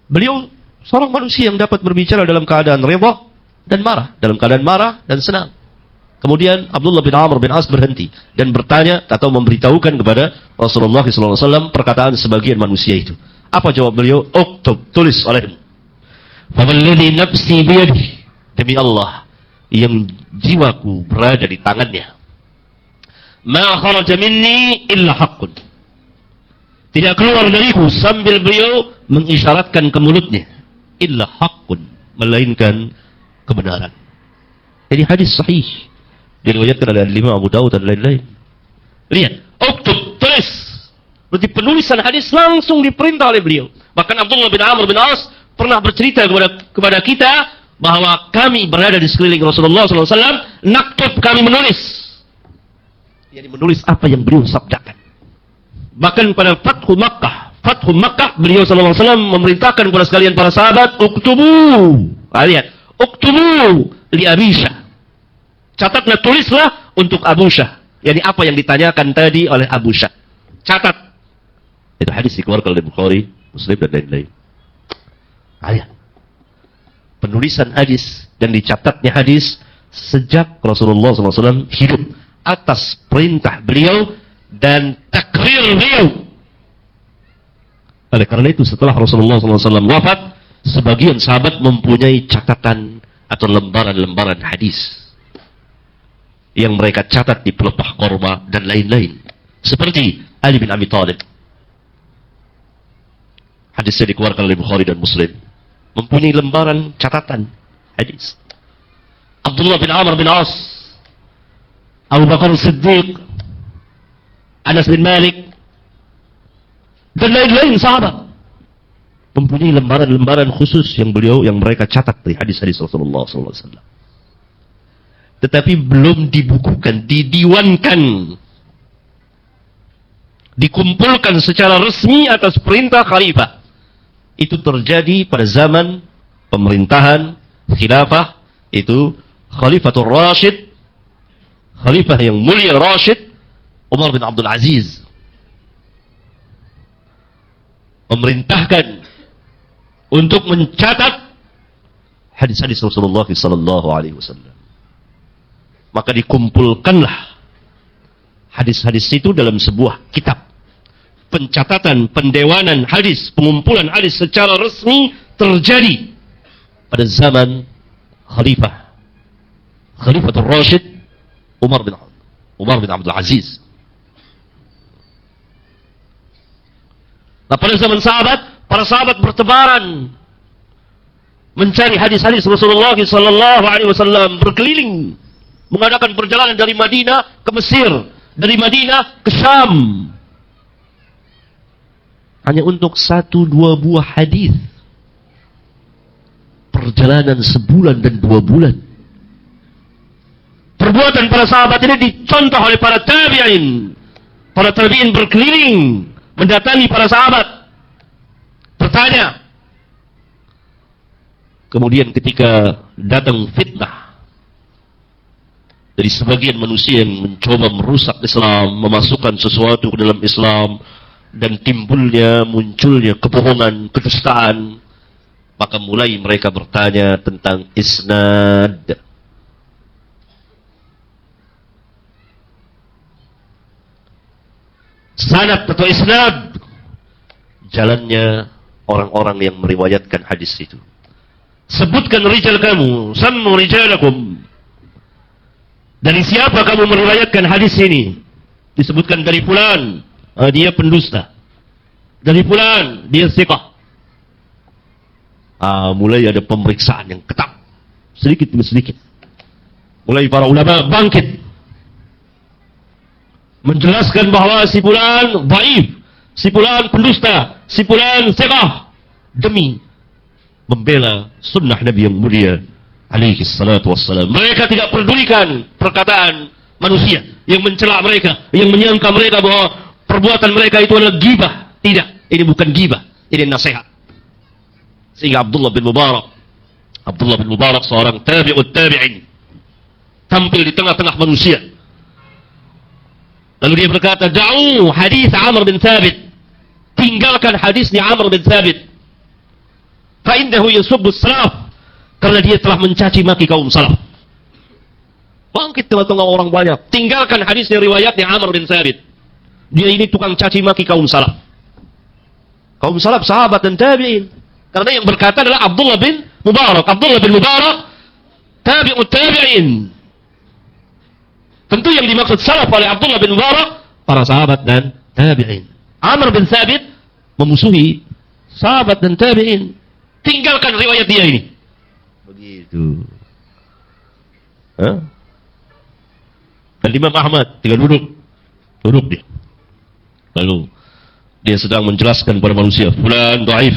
Beliau seorang manusia yang dapat berbicara dalam keadaan redha dan marah, dalam keadaan marah dan senang. Kemudian Abdullah bin Amr bin As berhenti dan bertanya atau memberitahukan kepada Rasulullah SAW perkataan sebagian manusia itu. Apa jawab beliau? Uktub, tulis olehmu. Famalladhi nafsi biyadihi, demi Allah yang jiwaku berada di tangannya. Ma kharaja minni illa haqqun. Tidak keluar dariku sambil beliau mengisyaratkan ke mulutnya, illa haqqun, melainkan kebenaran. Jadi hadis sahih diriwayatkan oleh Imam Abu Dawud dan lain-lain. Lihat, uktub, tulis. Berarti penulisan hadis langsung diperintah oleh beliau. Bahkan Abdullah bin Amr bin As pernah bercerita kepada kita bahwa kami berada di sekeliling Rasulullah SAW, naktub, kami menulis. Jadi menulis apa yang beliau sabdakan. Bahkan pada Fathu Makkah, beliau SAW memerintahkan kepada sekalian para sahabat, uktubu. Lihat, uktubu li Abi Syah. Catatlah, tulislah untuk Abu Syah. Yani apa yang ditanyakan tadi oleh Abu Syah. Catat. Itu hadis dikeluarkan oleh Bukhari, Muslim dan lain-lain. Lihat. Penulisan hadis dan dicatatnya hadis sejak Rasulullah SAW hidup atas perintah beliau dan takrir beliau. Oleh karena itu setelah Rasulullah SAW wafat, sebagian sahabat mempunyai catatan atau lembaran-lembaran hadis yang mereka catat di pelepah korma dan lain-lain. Seperti Ali bin Abi Thalib. Hadisnya dikeluarkan oleh Bukhari dan Muslim. Mempunyai lembaran catatan hadis. Abdullah bin Amr bin As, Abu Bakar Siddiq, Anas bin Malik, dan lain-lain sahabat. mempunyai lembaran-lembaran khusus yang mereka catat dari hadis-hadis Rasulullah SAW. Tetapi belum dibukukan, didiwankan, dikumpulkan secara resmi atas perintah khalifah. Itu terjadi pada zaman pemerintahan khilafah, itu Khalifatul Rashid, khalifah yang mulia Rashid, Umar bin Abdul Aziz, memerintahkan untuk mencatat hadis-hadis Rasulullah SAW. Maka dikumpulkanlah hadis-hadis itu dalam sebuah kitab. Pencatatan, pendewanan hadis, pengumpulan hadis secara resmi terjadi pada zaman Khalifatul Rashid Umar bin Abdul Aziz. Nah, pada zaman para sahabat bertebaran mencari hadis-hadis Rasulullah SAW, berkeliling, mengadakan perjalanan dari Madinah ke Mesir, dari Madinah ke Syam, hanya untuk 1-2 buah hadis. Perjalanan sebulan dan 2 bulan. Perbuatan para sahabat ini dicontoh oleh para tabi'in. Para tabi'in berkeliling mendatangi para sahabat, bertanya. Kemudian ketika datang fitnah dari sebagian manusia yang mencoba merusak Islam, memasukkan sesuatu ke dalam Islam, dan munculnya kebohongan, kedustaan, maka mulai mereka bertanya tentang isnad. Sanad atau isnad, jalannya orang-orang yang meriwayatkan hadis itu. Sebutkan rijal kamu, sammu rijalakum. Dari siapa kamu meriwayatkan hadis ini? Disebutkan dari fulan, dia pendusta. Dari fulan, dia thiqah. Mulai ada pemeriksaan yang ketat, sedikit demi sedikit. Mulai para ulama bangkit menjelaskan bahwa si fulan dhaif, si fulan pendusta, si fulan thiqah, demi membela sunnah Nabi yang mulia alaihi salatu wassalam. Mereka tidak pedulikan perkataan manusia yang mencela mereka, yang menyangka mereka bahwa perbuatan mereka itu adalah ghibah. Tidak, ini bukan ghibah, ini nasihat. Sehingga Abdullah bin Mubarak seorang tabi'ut tabi'in, tampil di tengah-tengah manusia. Lalu dia berkata, "Da'u hadis Amr bin Thabit." Tinggalkan hadisnya Amr bin Thabit. Fa innahu yusubbu salaf, karena dia telah mencaci maki kaum salaf. Bangkit tengah-tengah orang banyak. Tinggalkan hadisnya riwayatnya Amr bin Thabit. Dia ini tukang caci maki kaum salaf. Kaum salaf sahabat dan tabi'in. Karena yang berkata adalah Abdullah bin Mubarak. Abdullah bin Mubarak tabi'ut tabi'in. Tentu yang dimaksud salaf oleh Abdullah bin Mubarak para sahabat dan tabi'in. Amr bin Thabit memusuhi sahabat dan tabi'in. Tinggalkan riwayat dia ini. Begitu. Dan Imam Ahmad tinggal duduk dia. Lalu dia sedang menjelaskan kepada manusia, fulan dhaif,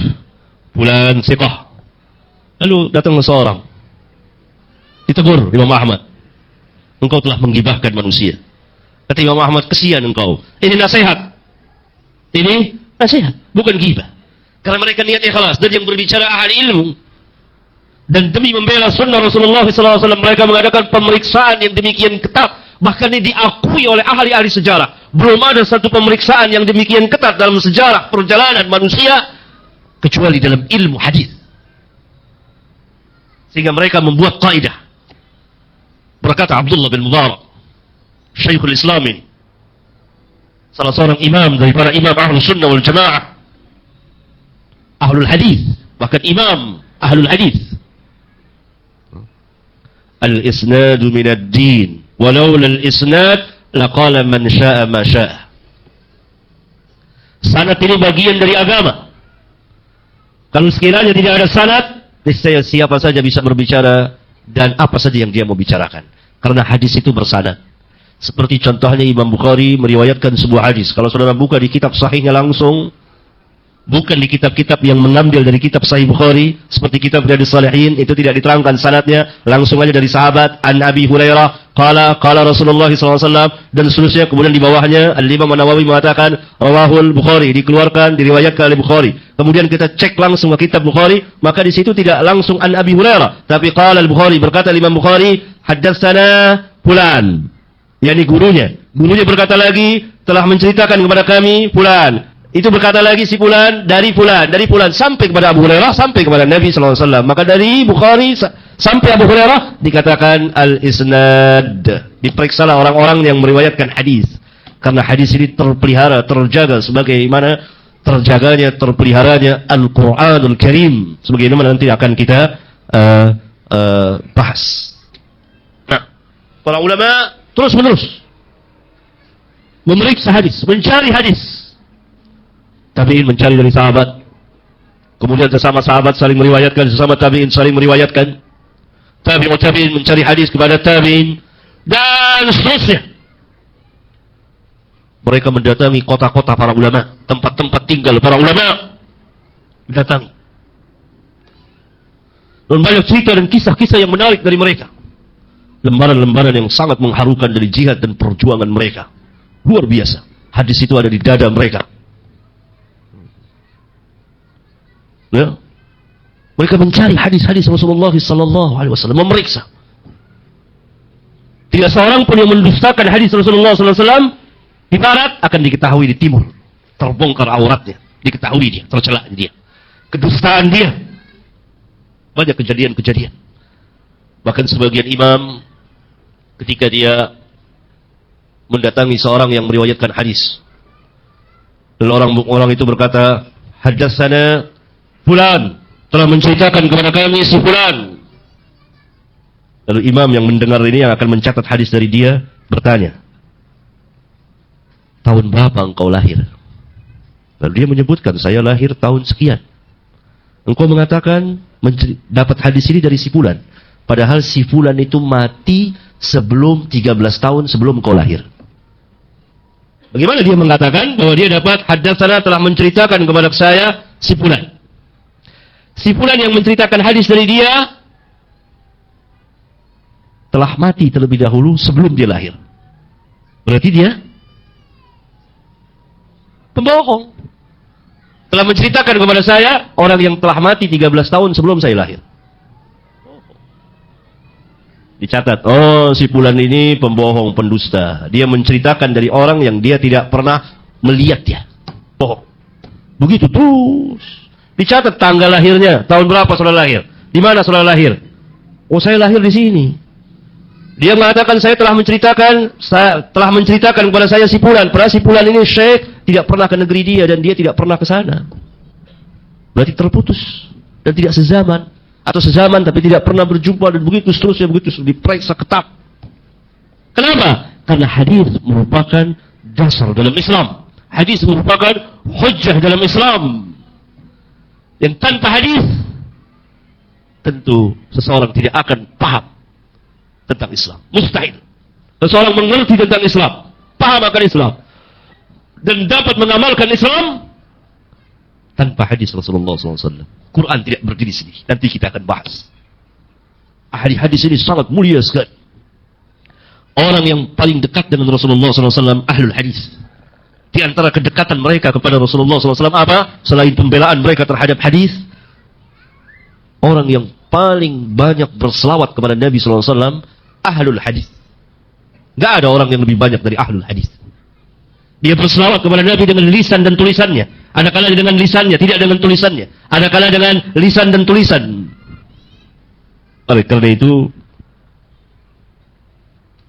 fulan thiqah. Lalu datanglah seorang, ditegur Imam Ahmad, engkau telah menggibahkan manusia. Kata Imam Ahmad, kesian engkau. Ini nasihat. Ini nasihat, bukan gibah. Karena mereka niat ikhlas, dan yang berbicara ahli ilmu. Dan demi membela sunnah Rasulullah SAW, mereka mengadakan pemeriksaan yang demikian ketat. Bahkan ini diakui oleh ahli-ahli sejarah. Belum ada satu pemeriksaan yang demikian ketat dalam sejarah perjalanan manusia, kecuali dalam ilmu hadis. Sehingga mereka membuat kaidah. Berkata Abdullah bin Mubarak, Syekhul Islami, salah seorang imam dari para imam Ahlus Sunnah wal Jamaah, Ahlul Hadis, bahkan imam Ahlul Hadis. Al-isnadu minad din, walau al-isnad laqala man syaa ma syaa. Sanad ini bagian dari agama. Kalau sekiranya tidak ada sanad, niscaya siapa saja bisa berbicara dan apa saja yang dia mau bicarakan. Karena hadis itu bersanad. Seperti contohnya Imam Bukhari meriwayatkan sebuah hadis. Kalau saudara buka di kitab sahihnya langsung, Bukan di kitab-kitab yang mengambil dari kitab Sahih Bukhari seperti kitab Riyadhus Shalihin, itu tidak diterangkan sanadnya, langsung aja dari sahabat an Abi Hurairah qala Rasulullah SAW dan seterusnya. Kemudian di bawahnya Al-Imam An-Nawawi mengatakan rawahul Bukhari, dikeluarkan, diriwayatkan oleh Bukhari. Kemudian kita cek langsung ke kitab Bukhari, maka di situ tidak langsung an Abi Hurairah, tapi qala Al-Bukhari, berkata Imam Bukhari haddatsana fulan, yakni gurunya berkata lagi telah menceritakan kepada kami fulan. Itu berkata lagi si fulan dari fulan sampai kepada Abu Hurairah, sampai kepada Nabi sallallahu alaihi wasallam. Maka dari Bukhari sampai Abu Hurairah dikatakan al-isnad. Diperiksalah orang-orang yang meriwayatkan hadis. Karena hadis ini terpelihara, terjaga sebagaimana terpeliharanya Al-Qur'anul Karim. Sebagaimana nanti akan kita bahas. Nah, para ulama terus-menerus memeriksa hadis, mencari hadis. Tabi'in mencari dari sahabat. Kemudian sesama sahabat saling meriwayatkan, sesama tabi'in saling meriwayatkan. Tabi'in mencari hadis kepada tabi'in dan seterusnya. Mereka mendatangi kota-kota para ulama, tempat-tempat tinggal para ulama. Mendatangi. Dan banyak cerita dan kisah-kisah yang menarik dari mereka. Lembaran-lembaran yang sangat mengharukan dari jihad dan perjuangan mereka. Luar biasa. Hadis itu ada di dada mereka. Ya. Mereka mencari hadis-hadis Rasulullah sallallahu alaihi wasallam, memeriksa. Tidak seorang pun yang mendustakan hadis Rasulullah sallallahu alaihi wasallam di barat akan diketahui di timur. Terbongkar auratnya, diketahui dia, tercela dia. Kedustaan dia. Banyak kejadian-kejadian. Bahkan sebagian imam ketika dia mendatangi seorang yang meriwayatkan hadis, lalu orang itu berkata, haddatsana fulan, telah menceritakan kepada kami si fulan. Lalu imam yang mendengar ini, yang akan mencatat hadis dari dia, bertanya, tahun berapa engkau lahir? Lalu dia menyebutkan, saya lahir tahun sekian. Engkau mengatakan dapat hadis ini dari si fulan, padahal si fulan itu mati sebelum 13 tahun sebelum engkau lahir. Bagaimana dia mengatakan bahwa dia dapat haddatsana, telah menceritakan kepada saya si fulan? Si fulan yang menceritakan hadis dari dia telah mati terlebih dahulu sebelum dia lahir. Berarti dia pembohong. Telah menceritakan kepada saya orang yang telah mati 13 tahun sebelum saya lahir. Dicatat, oh si fulan ini pembohong, pendusta. Dia menceritakan dari orang yang dia tidak pernah melihat dia. Bohong. Begitu terus. Dicatat tanggal lahirnya, tahun berapa saudara lahir, di mana saudara lahir. Oh saya lahir di sini. Dia mengatakan saya telah menceritakan kepada saya si fulan. Padahal si fulan ini syekh, tidak pernah ke negeri dia dan dia tidak pernah ke sana. Berarti terputus dan tidak sezaman, atau sezaman tapi tidak pernah berjumpa, dan begitu seterusnya, diperiksa ketat. Kenapa? Karena hadis merupakan dasar dalam Islam. Hadis merupakan hujjah dalam Islam. Yang tanpa hadis tentu seseorang tidak akan paham tentang Islam. Mustahil. Seseorang mengerti tentang Islam, paham akan Islam, dan dapat mengamalkan Islam tanpa hadis Rasulullah SAW. Quran tidak berdiri sendiri. Nanti kita akan bahas. Hadis ini sangat mulia sekali. Orang yang paling dekat dengan Rasulullah SAW, ahlul hadis. Di antara kedekatan mereka kepada Rasulullah SAW apa? Selain pembelaan mereka terhadap hadis, orang yang paling banyak berselawat kepada Nabi SAW, ahlul hadis. Gak ada orang yang lebih banyak dari ahlul hadis. Dia berselawat kepada Nabi dengan lisan dan tulisannya. Ada kala dengan lisannya, tidak dengan tulisannya. Ada kala dengan lisan dan tulisan. Oleh karena itu,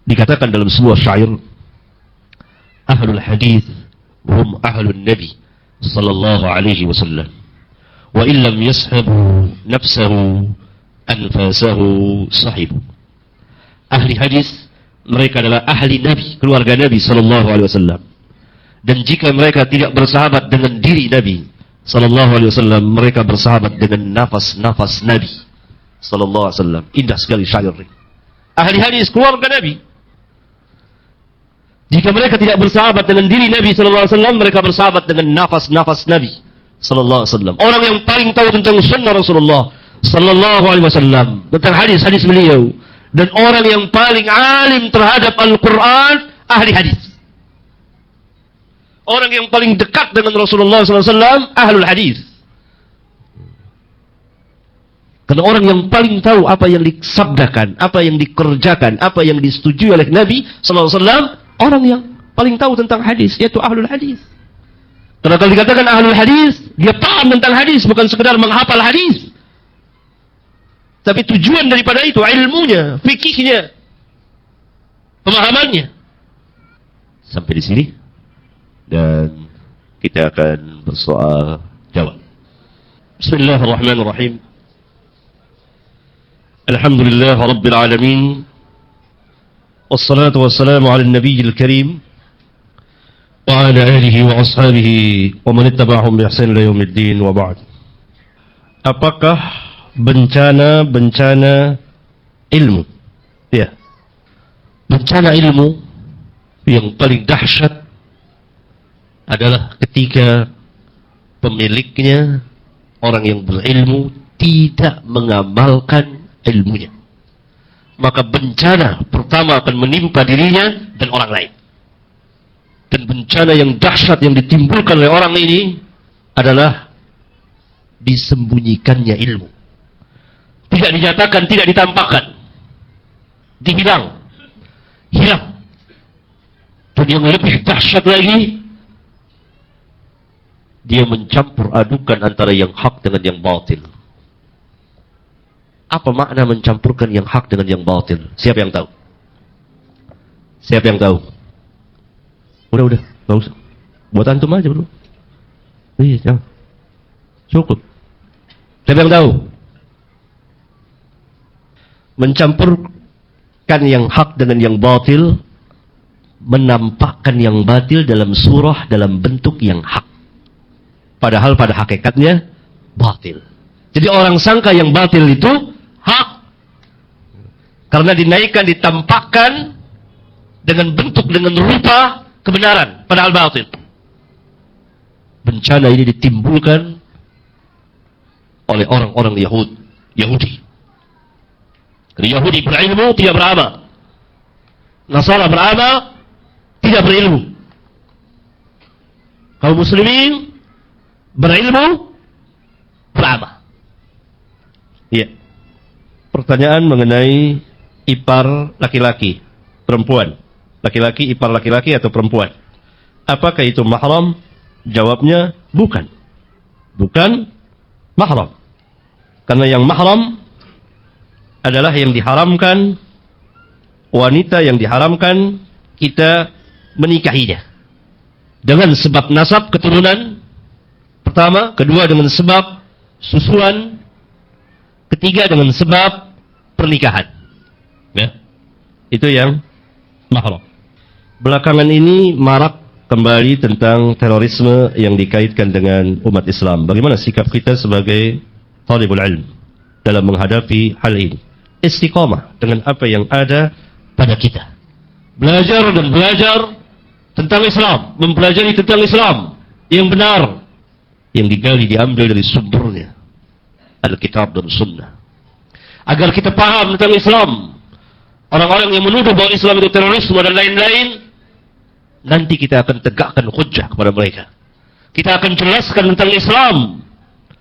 dikatakan dalam sebuah syair, ahlul hadis hum ahlun nabi sallallahu alaihi wasallam, wa illam yashabu nafsahu anfasahu sahibu. Ahli hadis, mereka adalah ahli nabi, keluarga Nabi sallallahu alaihi wasallam. Dan jika mereka tidak bersahabat dengan diri Nabi sallallahu alaihi wasallam, mereka bersahabat dengan nafas-nafas Nabi sallallahu alaihi wasallam. Indah sekali syair ini. Ahli hadis, keluarga Nabi. Jika mereka tidak bersahabat dengan diri Nabi sallallahu alaihi wasallam, mereka bersahabat dengan nafas-nafas Nabi sallallahu alaihi wasallam. Orang yang paling tahu tentang sunnah Rasulullah sallallahu alaihi wasallam, tentang hadis-hadis beliau, dan orang yang paling alim terhadap Al-Qur'an, ahli hadis. Orang yang paling dekat dengan Rasulullah sallallahu alaihi wasallam, ahlul hadis. Karena orang yang paling tahu apa yang disabdakan, apa yang dikerjakan, apa yang disetujui oleh Nabi sallallahu alaihi wasallam, orang yang paling tahu tentang hadis, yaitu ahlul hadis. Karena kalau dikatakan ahlul hadis, dia paham tentang hadis, bukan sekedar menghafal hadis. Tapi tujuan daripada itu, ilmunya, fikihnya, pemahamannya. Sampai di sini. Dan kita akan bersoal jawab. Bismillahirrahmanirrahim. Alhamdulillah Rabbil Alamin. Wassalatu wassalamu ala nabiyil karim. Wa ala alihi wa ashabihi wa man ittaba'ahum bi ihsan ila yaumiddin wa ba'd. Apakah bencana ilmu? Ya. Bencana ilmu yang paling dahsyat adalah ketika pemiliknya, orang yang berilmu, tidak mengamalkan ilmunya. Maka bencana pertama akan menimpa dirinya dan orang lain. Dan bencana yang dahsyat yang ditimbulkan oleh orang ini adalah disembunyikannya ilmu. Tidak dinyatakan, tidak ditampakkan. Dihilang. Hilang. Dan yang lebih dahsyat lagi, dia mencampur adukan antara yang hak dengan yang batil. Apa makna mencampurkan yang hak dengan yang batil? Siapa yang tahu? Siapa yang tahu? Udah, gak usah. Buat antum aja bro. Iya, jangan. Cukup. Siapa yang tahu? Mencampurkan yang hak dengan yang batil, menampakkan yang batil dalam surah, dalam bentuk yang hak. Padahal pada hakikatnya batil. Jadi orang sangka yang batil itu hak. Karena dinaikkan, ditampakkan dengan bentuk, dengan rupa kebenaran, padahal batil. Bencana ini ditimbulkan oleh orang-orang Yahudi. Karena Yahudi berilmu, tidak beramal. Nasara beramal, tidak berilmu. Kaum muslimin berilmu, beramal. Iya. Pertanyaan mengenai ipar laki-laki, perempuan. Laki-laki, ipar laki-laki atau perempuan. Apakah itu mahram? Jawabnya bukan. Bukan mahram. Karena yang mahram adalah yang diharamkan, wanita yang diharamkan kita menikahinya. Dengan sebab nasab keturunan, pertama. Kedua dengan sebab susuan. Ketiga dengan sebab pernikahan. Ya. Itu yang mahram. Belakangan ini marak kembali tentang terorisme yang dikaitkan dengan umat Islam. Bagaimana sikap kita sebagai talibul ilm dalam menghadapi hal ini? Istiqamah dengan apa yang ada pada kita. Belajar dan belajar tentang Islam, mempelajari tentang Islam yang benar, yang digali, diambil dari sumbernya, Alkitab dan Sunnah. Agar kita paham tentang Islam. Orang-orang yang menuduh bahwa Islam itu terorisme dan lain-lain, nanti kita akan tegakkan hujjah kepada mereka. Kita akan jelaskan tentang Islam,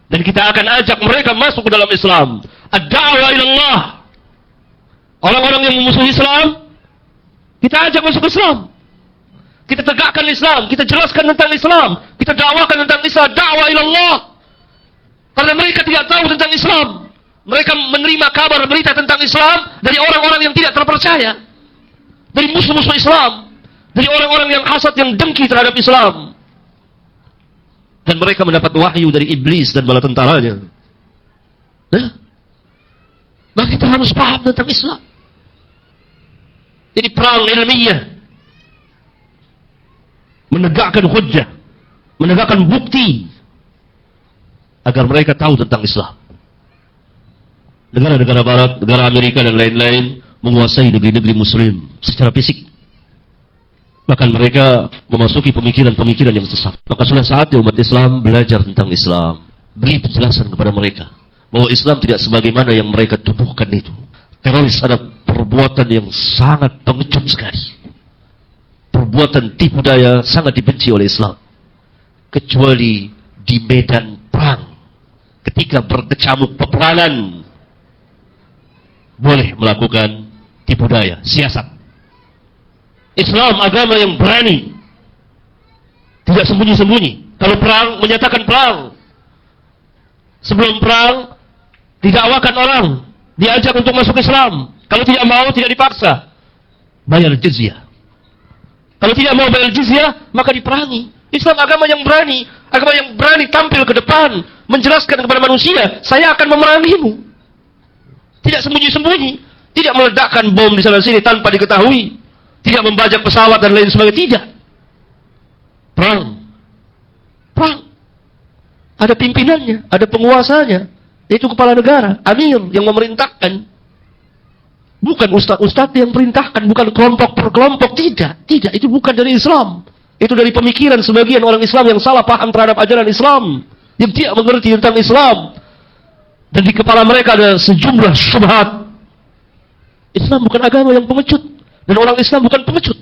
dan kita akan ajak mereka masuk ke dalam Islam. Ad-da'wa ilallah. Orang-orang yang memusuhi Islam, kita ajak masuk Islam. Kita tegakkan Islam, kita jelaskan tentang Islam, kita dakwakan tentang Islam, da'wa ilallah. Karena mereka tidak tahu tentang Islam. Mereka menerima kabar berita tentang Islam dari orang-orang yang tidak terpercaya, dari musuh-musuh Islam, dari orang-orang yang hasad, yang dengki terhadap Islam. Dan mereka mendapat wahyu dari iblis dan bala tentaranya. Maka kita harus paham tentang Islam. Jadi perang ilmiah, menegakkan hujjah, menegakkan bukti, agar mereka tahu tentang Islam. Negara-negara barat, negara Amerika dan lain-lain menguasai negeri-negeri muslim secara fisik. Bahkan mereka memasuki pemikiran-pemikiran yang sesat. Maka sudah saatnya umat Islam belajar tentang Islam. Beri penjelasan kepada mereka bahwa Islam tidak sebagaimana yang mereka tuduhkan itu. Teroris adalah perbuatan yang sangat pengecut sekali. Perbuatan tipu daya sangat dibenci oleh Islam. Kecuali di medan perang. Ketika berkecamuk peperangan, boleh melakukan tipu daya, siasat. Islam agama yang berani, tidak sembunyi-sembunyi. Kalau perang, menyatakan perang. Sebelum perang, didakwakan orang, diajak untuk masuk Islam. Kalau tidak mau, tidak dipaksa. Bayar jizyah. Kalau tidak mau bayar jizyah, maka diperangi. Islam agama yang berani tampil ke depan, menjelaskan kepada manusia, saya akan memerangimu. Tidak sembunyi-sembunyi, tidak meledakkan bom di sana sini tanpa diketahui. Tidak membajak pesawat dan lain sebagainya. Tidak. Perang. Ada pimpinannya, ada penguasanya. Yaitu kepala negara, amir yang memerintahkan. Bukan ustaz-ustaz yang perintahkan, bukan kelompok per kelompok. Tidak. Itu bukan dari Islam. Itu dari pemikiran sebagian orang Islam yang salah paham terhadap ajaran Islam. Yang tidak mengerti tentang Islam. Dan di kepala mereka ada sejumlah syubhat. Islam bukan agama yang pengecut. Dan orang Islam bukan pengecut.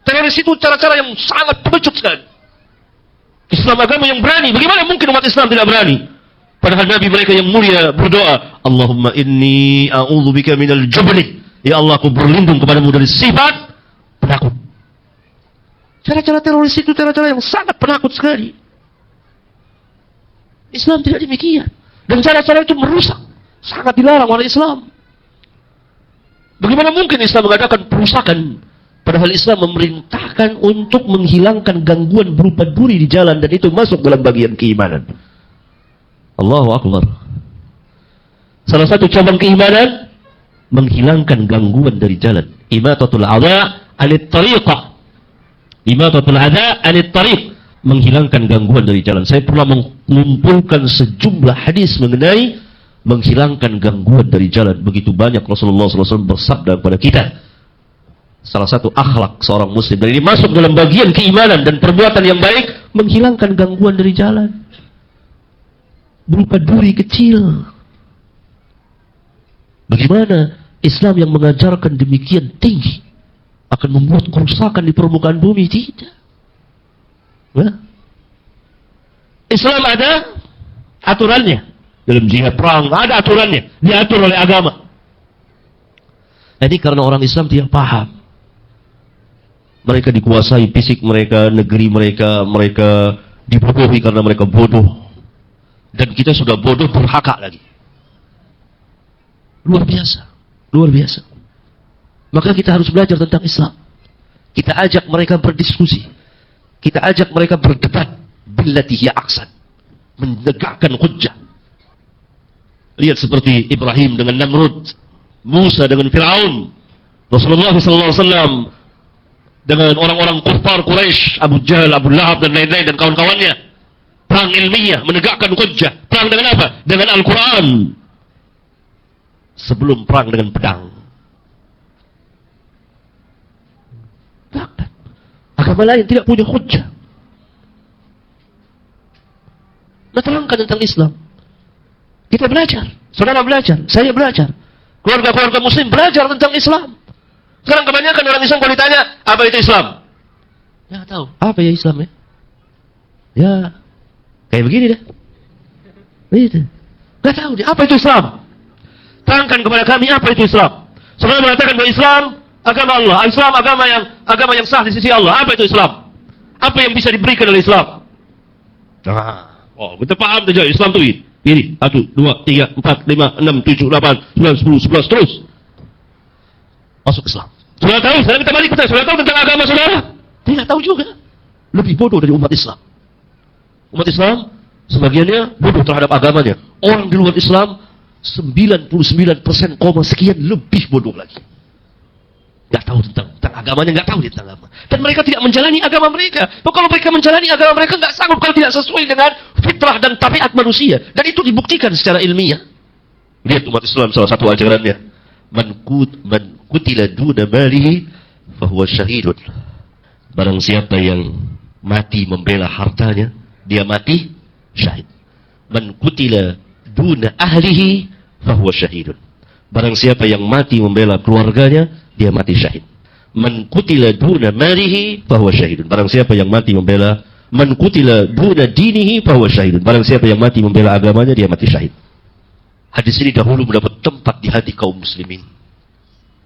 Teroris itu cara-cara yang sangat pengecut sekali. Islam agama yang berani. Bagaimana mungkin umat Islam tidak berani? Padahal Nabi mereka yang mulia berdoa, Allahumma inni a'udzubika minal jubni. Ya Allah, aku berlindung kepadamu dari sifat penakut. Cara-cara teroris itu cara-cara yang sangat penakut sekali. Islam tidak demikian. Dan cara-cara itu merusak. Sangat dilarang oleh Islam. Bagaimana mungkin Islam mengadakan perusakan? Padahal Islam memerintahkan untuk menghilangkan gangguan berupa duri di jalan. Dan itu masuk dalam bagian keimanan. Allahu Akbar. Salah satu cabang keimanan, menghilangkan gangguan dari jalan. Imatatul adha anit tariqah. Imatatul adha anit tariq. Menghilangkan gangguan dari jalan. Saya pernah mengumpulkan sejumlah hadis mengenai menghilangkan gangguan dari jalan. Begitu banyak Rasulullah SAW bersabda kepada kita. Salah satu akhlak seorang muslim. Dan ini masuk dalam bagian keimanan dan perbuatan yang baik. Menghilangkan gangguan dari jalan. Berupa duri kecil. Bagaimana Islam yang mengajarkan demikian tinggi akan membuat kerusakan di permukaan bumi? Tidak. Nah, Islam ada aturannya. Dalam jihad perang, ada aturannya. Diatur oleh agama. Ini karena orang Islam tidak paham. Mereka dikuasai fisik mereka, negeri mereka. Mereka dibodohi karena mereka bodoh. Dan kita sudah bodoh berhaka lagi. Luar biasa. Maka kita harus belajar tentang Islam. Kita ajak mereka berdiskusi. Kita ajak mereka berdebat. Billati hiya ahsan. Menegakkan hujjah. Lihat seperti Ibrahim dengan Namrud, Musa dengan Fir'aun, Rasulullah SAW dengan orang-orang kufar Quraisy, Abu Jahal, Abu Lahab dan lain-lain dan kawan-kawannya. Perang ilmiah, menegakkan hujjah. Perang dengan apa? Dengan Al-Quran. Sebelum perang dengan pedang. Agama lain tidak punya hujjah. Nah, terangkan tentang Islam. Kita belajar, saudara belajar, saya belajar, keluarga-keluarga muslim belajar tentang Islam. Sekarang kebanyakan orang Islam kalau ditanya, apa itu Islam? Ya tahu, apa ya Islam ya? Ya, kayak begini deh. Begitu. Gak tahu dia, apa itu Islam? Terangkan kepada kami apa itu Islam. Saudara mengatakan bahwa Islam agama Allah, Islam agama yang sah di sisi Allah. Apa itu Islam? Apa yang bisa diberikan oleh Islam? Kita paham saja Islam itu ini 1, 2, 3, 4, 5, 6, 7, 8, 9, 10, 11 terus masuk Islam. Sudah tahu? Sekarang kita balik kita. Sudah tahu tentang agama saudara? Tidak tahu juga. Lebih bodoh dari umat Islam. Umat Islam sebagiannya bodoh terhadap agamanya. Orang di luar Islam 99% sekian lebih bodoh lagi. Gak tahu tentang agamanya, gak tahu tentang agama. Dan mereka tidak menjalani agama mereka. Kalau mereka menjalani agama mereka gak sanggup kalau tidak sesuai dengan fitrah dan tabiat manusia. Dan itu dibuktikan secara ilmiah. Lihat umat Islam salah satu ajarannya. Man kutila duna malihi fahuwa syahidun. Barang siapa yang mati membela hartanya, dia mati syahid. Man qutila duna ahlihi fahuwa syahidun. Barang siapa yang mati membela keluarganya, dia mati syahid. Man qutila duna malihi fahuwa syahidun. Barang siapa yang mati membela, man qutila duna dinihi fahuwa syahidun. Barang siapa yang mati membela agamanya, dia mati syahid. Hadis ini dahulu mendapat tempat di hati kaum muslimin.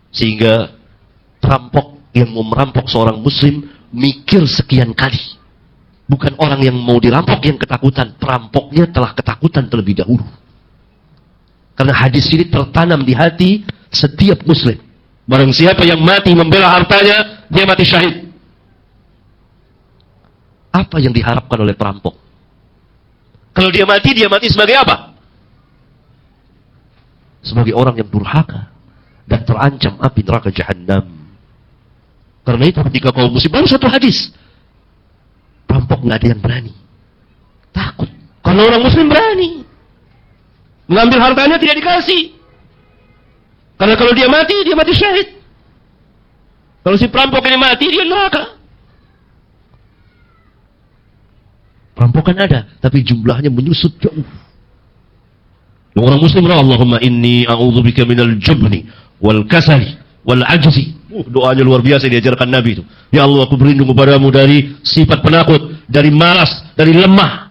Sehingga perampok yang mau merampok seorang muslim mikir sekian kali. Bukan orang yang mau dirampok yang ketakutan, perampoknya telah ketakutan terlebih dahulu. Karena hadis ini tertanam di hati setiap muslim. Barang siapa yang mati membela hartanya, dia mati syahid. Apa yang diharapkan oleh perampok? Kalau dia mati sebagai apa? Sebagai orang yang durhaka dan terancam api neraka jahanam. Karena itu ketika kaum muslim, baru satu hadis, perampok nggak ada yang berani, takut. Kalau orang muslim berani, mengambil hartanya tidak dikasih. Karena kalau dia mati syahid. Kalau si perampok ini mati, dia neraka. Perampokan ada, tapi jumlahnya menyusut jauh. Orang muslim, Allahumma inni a'udzubika minal jubni wal kasali wal ajzi. Doanya luar biasa diajarkan Nabi itu. Ya Allah, aku berlindung kepadamu dari sifat penakut, dari malas, dari lemah,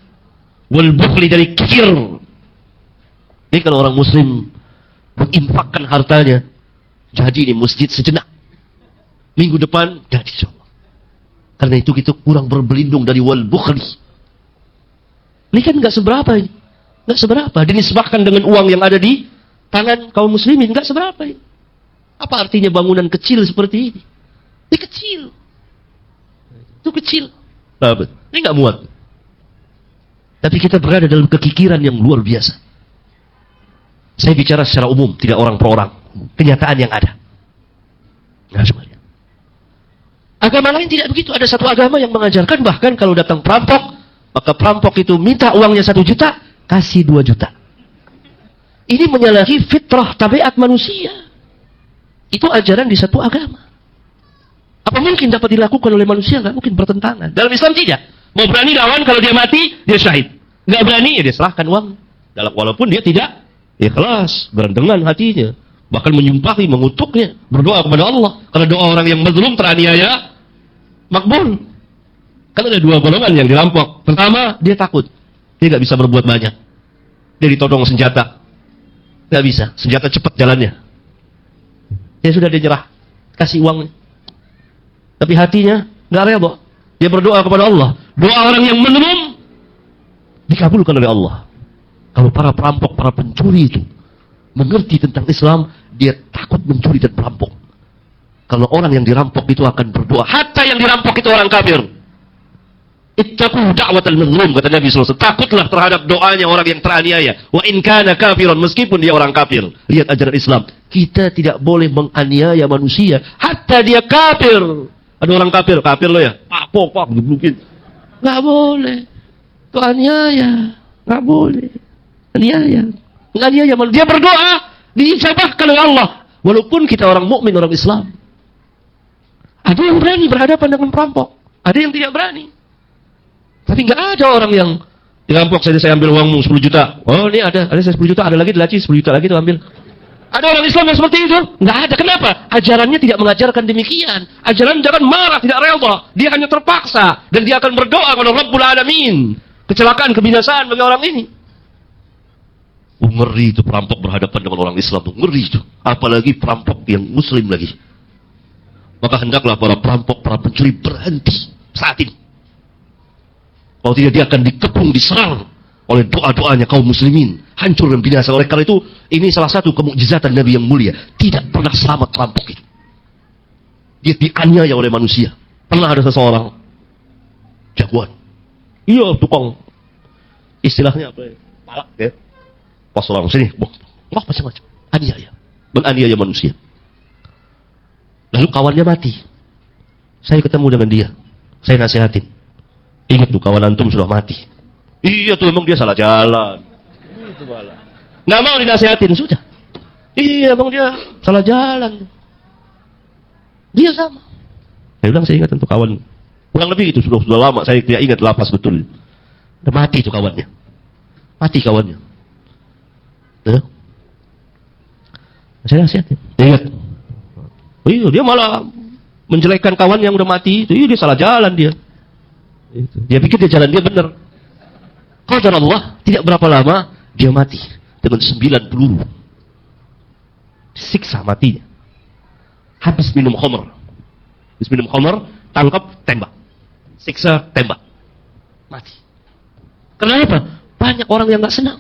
wal bukhli, dari kikir. Ini kalau orang muslim menginfakkan hartanya, jadi ini masjid sejenak. Minggu depan jadi insyaallah. Karena itu kita kurang berlindung dari wal bukhli. Ini kan enggak seberapa ini. Enggak seberapa. Dinisbahkan dengan uang yang ada di tangan kaum muslimin, enggak seberapa ini. Apa artinya bangunan kecil seperti ini? Ini kecil. Itu kecil. Ini nggak muat. Tapi kita berada dalam kekikiran yang luar biasa. Saya bicara secara umum, tidak orang per orang. Kenyataan yang ada. Nah, semuanya. Agama lain tidak begitu. Ada satu agama yang mengajarkan bahkan kalau datang perampok, maka perampok itu minta uangnya 1 juta, kasih 2 juta. Ini menyalahi fitrah tabiat manusia. Itu ajaran di satu agama. Apa mungkin dapat dilakukan oleh manusia? Nggak mungkin, bertentangan. Dalam Islam tidak. Mau berani lawan, kalau dia mati, dia syahid. Nggak berani, ya dia serahkan uang. Walaupun dia tidak ikhlas, berendengan hatinya. Bahkan menyumpahi, mengutuknya. Berdoa kepada Allah. Karena doa orang yang mazlum teraniaya, makbul. Kan ada 2 golongan yang dirampok. Pertama, dia takut. Dia nggak bisa berbuat banyak. Dia ditodong senjata. Nggak bisa. Senjata cepat jalannya. Ya sudah, dia nyerah, kasih uangnya. Tapi hatinya nggak rela. Dia berdoa kepada Allah. Doa orang yang menurun dikabulkan oleh Allah. Kalau para perampok, para pencuri itu mengerti tentang Islam, dia takut mencuri dan perampok. Kalau orang yang dirampok itu akan berdoa, hatta yang dirampok itu orang kafir. Ittaqu da'watal mazlum, kata Nabi SAW. Takutlah terhadap doanya orang yang teraniaya. Wa in kana kafiran, meskipun dia orang kafir. Lihat ajaran Islam. Kita tidak boleh menganiaya manusia, hatta dia kafir. Ada orang kafir lo ya? Pak, geblukin. Nggak boleh. Itu aniaya. Nggak boleh. Aniaya. Dia berdoa, diijabahkan oleh Allah. Walaupun kita orang mukmin, orang Islam. Ada yang berani berhadapan dengan perampok. Ada yang tidak berani. Tapi nggak ada orang yang dirampok, saya ambil uangmu 10 juta. Oh, ini ada saya 10 juta, ada lagi dilaci 10 juta lagi tuh ambil. Ada orang Islam yang seperti itu? Nggak ada. Kenapa? Ajarannya tidak mengajarkan demikian. Ajaran jangan marah, tidak rela. Dia hanya terpaksa dan dia akan berdoa kepada Rabbul Alamin. Kecelakaan, kebinasaan bagi orang ini. Ngeri itu perampok berhadapan dengan orang Islam tuh, ngeri itu. Apalagi perampok yang muslim lagi. Maka hendaklah para perampok, para pencuri berhenti saat ini. Kalau tidak, dia akan dikepung, diserang oleh doa-doanya kaum muslimin. Hancur dan binasa. Oleh karena itu, ini salah satu kemukjizatan Nabi yang mulia. Tidak pernah selamat perampok itu. Dia dianiaya oleh manusia. Pernah ada seseorang jagoan. Iya, tukang. Istilahnya apa ya? Palak ya. Pas orang sini, wah macam-macam. Aniaya. Menganiaya manusia. Lalu kawannya mati. Saya ketemu dengan dia. Saya nasihatin. Ingat tuh, kawan antum sudah mati. Iya tuh, emang dia salah jalan. Itu malah. Nggak mau dinasihatin, sudah. Iya, emang dia salah jalan. Dia sama. Saya bilang, saya ingat untuk kawan. Kurang lebih itu sudah lama, saya tidak ingat lapas betul. Udah mati itu kawannya. Mati kawannya. Tuh. Saya nasihat. Ingat. Oh iya, dia malah menjelekkan kawan yang udah mati. Itu iya, dia salah jalan dia. Dia pikir dia jalan dia benar. Qadar Allah, tidak berapa lama dia mati dengan 9 peluru. Siksa matinya. Habis minum khamr. Habis minum khamr, tangkap, tembak. Siksa, tembak. Mati. Kenapa? Banyak orang yang nggak senang.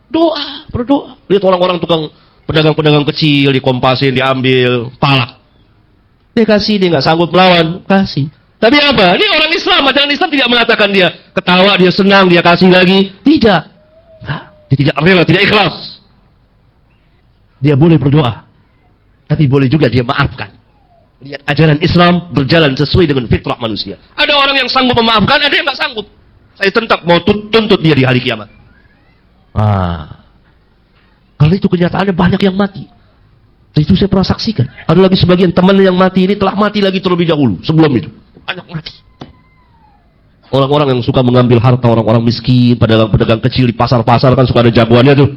Doa, berdoa. Lihat orang-orang tukang pedagang-pedagang kecil dikompasin, diambil, palak. Dia kasih, dia nggak sanggup melawan, kasih. Tapi apa? Ini orang Islam, ajaran Islam tidak mengatakan dia ketawa, dia senang, dia kasih lagi. Tidak. Nah, dia tidak rela, tidak ikhlas. Dia boleh berdoa, tapi boleh juga dia maafkan. Lihat ajaran Islam berjalan sesuai dengan fitrah manusia. Ada orang yang sanggup memaafkan, ada yang nggak sanggup. Saya tetap mau tuntut dia di hari kiamat. Kalau itu kenyataannya banyak yang mati. Itu saya pernah saksikan. Ada lagi sebagian teman yang mati ini telah mati lagi terlebih dahulu sebelum itu. Banyak mati. Orang-orang yang suka mengambil harta orang-orang miskin, pedagang-pedagang kecil di pasar-pasar kan suka ada jagoannya tuh.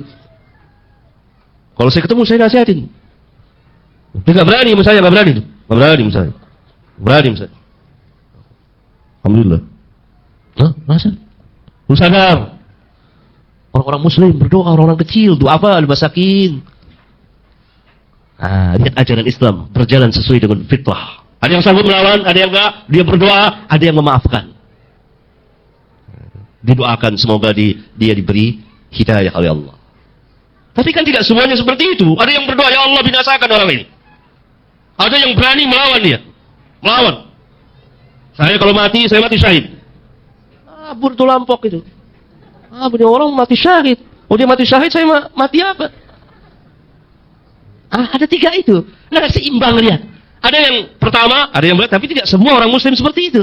Kalau saya ketemu saya nasihatin. Dia nggak berani misalnya, nggak berani tuh. Nggak berani misalnya. Berani misalnya. Alhamdulillah. Masa? Lu sadar. Orang-orang muslim berdoa, orang-orang kecil, doa apa? Al-masakin. Lihat ajaran Islam berjalan sesuai dengan fitrah. Ada yang sanggup melawan, ada yang enggak. Dia berdoa, ada yang memaafkan. Didoakan semoga dia diberi hidayah oleh Allah. Tapi kan tidak semuanya seperti itu. Ada yang berdoa, ya Allah binasakan orang ini. Ada yang berani melawan dia. Melawan. Saya kalau mati, saya mati syahid. Burtu lampok itu. Punya orang mati syahid. Oh dia mati syahid, saya mati apa? Ada 3 itu. Nah, seimbang lihat. Ada yang pertama, ada yang berat, tapi tidak semua orang muslim seperti itu.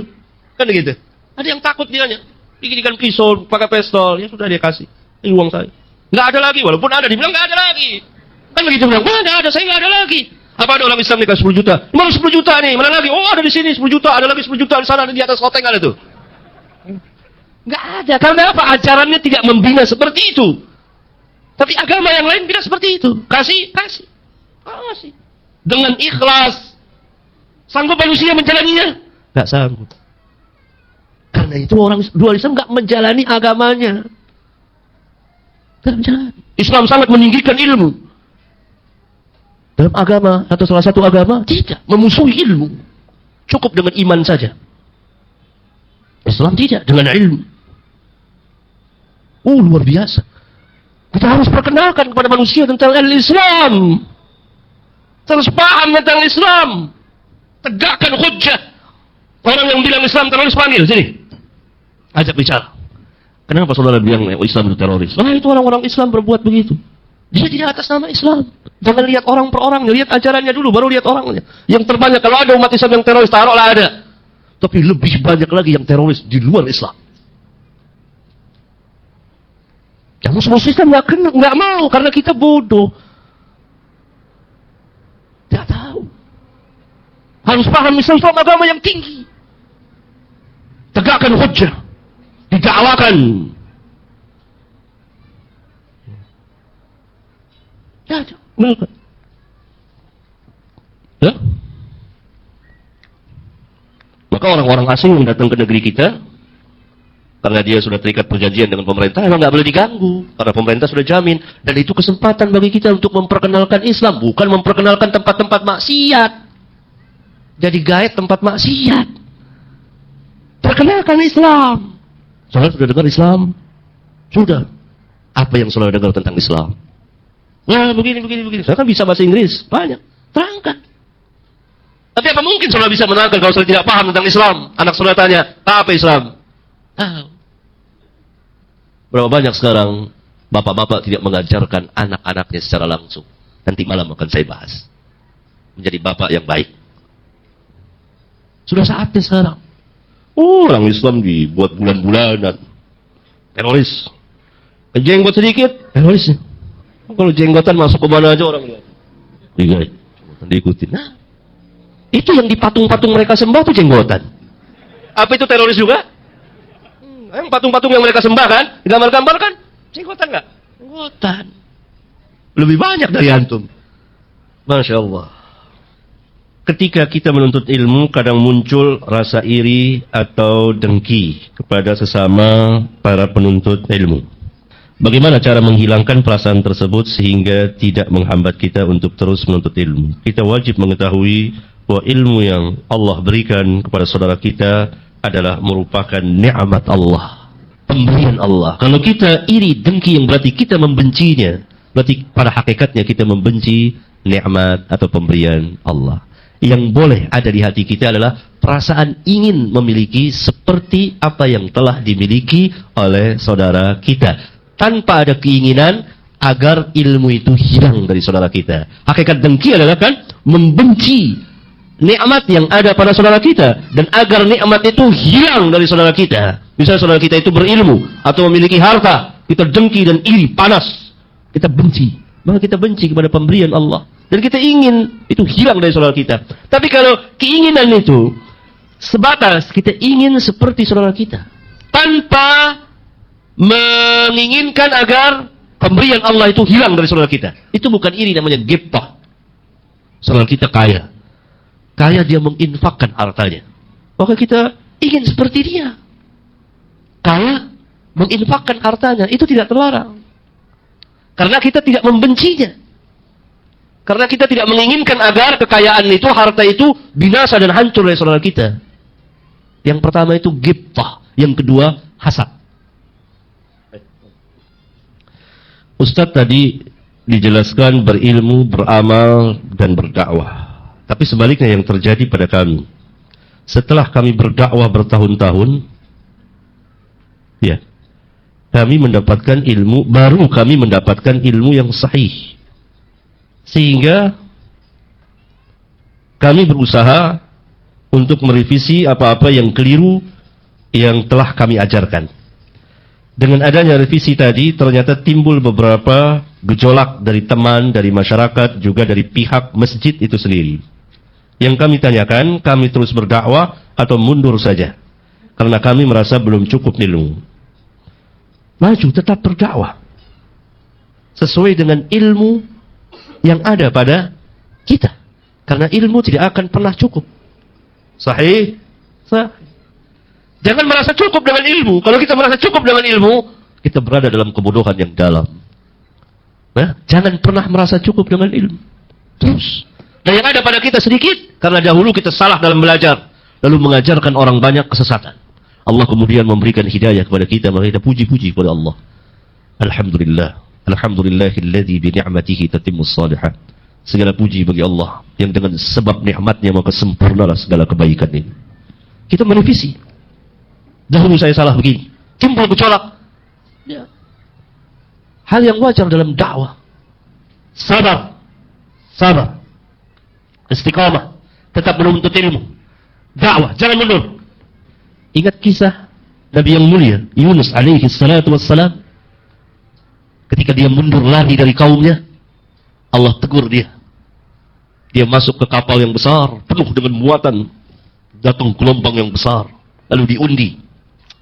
Kan begitu. Ada yang takut dianya. Bikin pisau, pakai pistol, ya sudah dia kasih. Ini uang saya. Nggak ada lagi, walaupun ada, dibilang nggak ada lagi. Kan begitu bilang, nggak ada, saya nggak ada lagi. Apa ada orang Islam nikah 10 juta? Mana 10 juta nih? Mana lagi? Oh ada di sini 10 juta, ada lagi 10 juta di sana, di atas loteng ada tuh. Nggak ada, karena apa? Ajarannya tidak membina seperti itu. Tapi agama yang lain bina seperti itu. Kasih. Dengan ikhlas. Sanggup manusia menjalaninya? Nggak sanggup. Karena itu orang dual Islam nggak menjalani agamanya. Nggak menjalani. Islam sangat meninggikan ilmu. Dalam agama, atau salah satu agama, tidak. Memusuhi ilmu. Cukup dengan iman saja. Islam tidak, dengan ilmu. Luar biasa. Kita harus perkenalkan kepada manusia tentang Islam. Terus paham tentang Islam. Tegakkan hujjah. Orang yang bilang Islam teroris panggil, sini. Ajak bicara. Kenapa saudara bilang Islam itu teroris? Itu orang-orang Islam berbuat begitu. Dia tidak atas nama Islam. Jangan lihat orang per orangnya, lihat ajarannya dulu, baru lihat orangnya. Yang terbanyak, kalau ada umat Islam yang teroris, taruhlah ada. Tapi lebih banyak lagi yang teroris di luar Islam. Yang musuh Islam nggak mau, karena kita bodoh. Tidak tahu. Harus paham Islam agama yang tinggi. Tegakkan hujjah. Didakwakan. Ya? Maka orang-orang asing yang datang ke negeri kita, karena dia sudah terikat perjanjian dengan pemerintah, emang nggak boleh diganggu, karena pemerintah sudah jamin. Dan itu kesempatan bagi kita untuk memperkenalkan Islam, bukan memperkenalkan tempat-tempat maksiat. Jadi gaet tempat maksiat. Perkenalkan Islam. Saudara sudah dengar Islam? Sudah. Apa yang saudara dengar tentang Islam? Nah, begini. Saya kan bisa bahasa Inggris. Banyak. Terangkan. Tapi apa mungkin saudara bisa menerangkan kalau saudara tidak paham tentang Islam? Anak saudara tanya, apa Islam? Berapa banyak sekarang bapak-bapak tidak mengajarkan anak-anaknya secara langsung. Nanti malam akan saya bahas. Menjadi bapak yang baik. Sudah saatnya sekarang. Orang Islam dibuat bulan-bulanan. Teroris. Jenggot sedikit, terorisnya. Kalau jenggotan masuk ke mana aja orang lihat. Diikutin. Nah, itu yang di patung-patung mereka sembah tuh jenggotan. Apa itu teroris juga? Yang patung-patung yang mereka sembah kan? Gambar-gambar kan? Jenggotan nggak? Jenggotan. Lebih banyak dari antum. Masya Allah. Ketika kita menuntut ilmu, kadang muncul rasa iri atau dengki kepada sesama para penuntut ilmu. Bagaimana cara menghilangkan perasaan tersebut sehingga tidak menghambat kita untuk terus menuntut ilmu? Kita wajib mengetahui bahwa ilmu yang Allah berikan kepada saudara kita adalah merupakan nikmat Allah, pemberian Allah. Kalau kita iri, dengki, yang berarti kita membencinya, berarti pada hakikatnya kita membenci nikmat atau pemberian Allah. Yang boleh ada di hati kita adalah perasaan ingin memiliki seperti apa yang telah dimiliki oleh saudara kita, tanpa ada keinginan agar ilmu itu hilang dari saudara kita. Hakikat dengki adalah kan membenci nikmat yang ada pada saudara kita, dan agar nikmat itu hilang dari saudara kita. Misalnya saudara kita itu berilmu atau memiliki harta, kita dengki dan iri, panas, kita benci. Maka kita benci kepada pemberian Allah, dan kita ingin itu hilang dari saudara kita. Tapi kalau keinginan itu sebatas kita ingin seperti saudara kita, tanpa menginginkan agar pemberian Allah itu hilang dari saudara kita, itu bukan iri, namanya ghibtah. Saudara kita kaya, dia menginfakkan hartanya, maka kita ingin seperti dia. Kaya, menginfakkan hartanya, itu tidak terlarang. Karena kita tidak membencinya. Karena kita tidak menginginkan agar kekayaan itu, harta itu binasa dan hancur dari saudara kita. Yang pertama itu ghibtah, yang kedua hasad. Ustadz tadi dijelaskan berilmu, beramal, dan berdakwah. Tapi sebaliknya yang terjadi pada kami, setelah kami berdakwah bertahun-tahun, ya, kami mendapatkan ilmu, baru kami mendapatkan ilmu yang sahih. Sehingga kami berusaha untuk merevisi apa-apa yang keliru yang telah kami ajarkan. Dengan adanya revisi tadi, ternyata timbul beberapa gejolak dari teman, dari masyarakat, juga dari pihak masjid itu sendiri. Yang kami tanyakan, kami terus berdakwah atau mundur saja? Karena kami merasa belum cukup ilmu. Maju, tetap berdakwah sesuai dengan ilmu yang ada pada kita. Karena ilmu tidak akan pernah cukup. Sahih? Sahih. Jangan merasa cukup dengan ilmu. Kalau kita merasa cukup dengan ilmu, kita berada dalam kebodohan yang dalam. Nah, jangan pernah merasa cukup dengan ilmu. Terus. Dan yang ada pada kita sedikit, karena dahulu kita salah dalam belajar, lalu mengajarkan orang banyak kesesatan. Allah kemudian memberikan hidayah kepada kita, maka kita puji-puji kepada Allah. Alhamdulillah. Alhamdulillahilladzi bi ni'matihi tatimmus shalihat. Segala puji bagi Allah yang dengan sebab nikmatnya maka sempurnalah segala kebaikan ini. Kita merevisi. Dahulu saya salah begini, timbul gejolak. Ya. Hal yang wajar dalam dakwah. Sabar. Istiqamah. Tetap menuntut ilmu. Dakwah, jangan mundur. Ingat kisah Nabi yang mulia Yunus alaihi salatu wassalam. Ketika dia mundur lari dari kaumnya, Allah tegur dia. Dia masuk ke kapal yang besar, penuh dengan muatan. Datang gelombang yang besar, lalu diundi.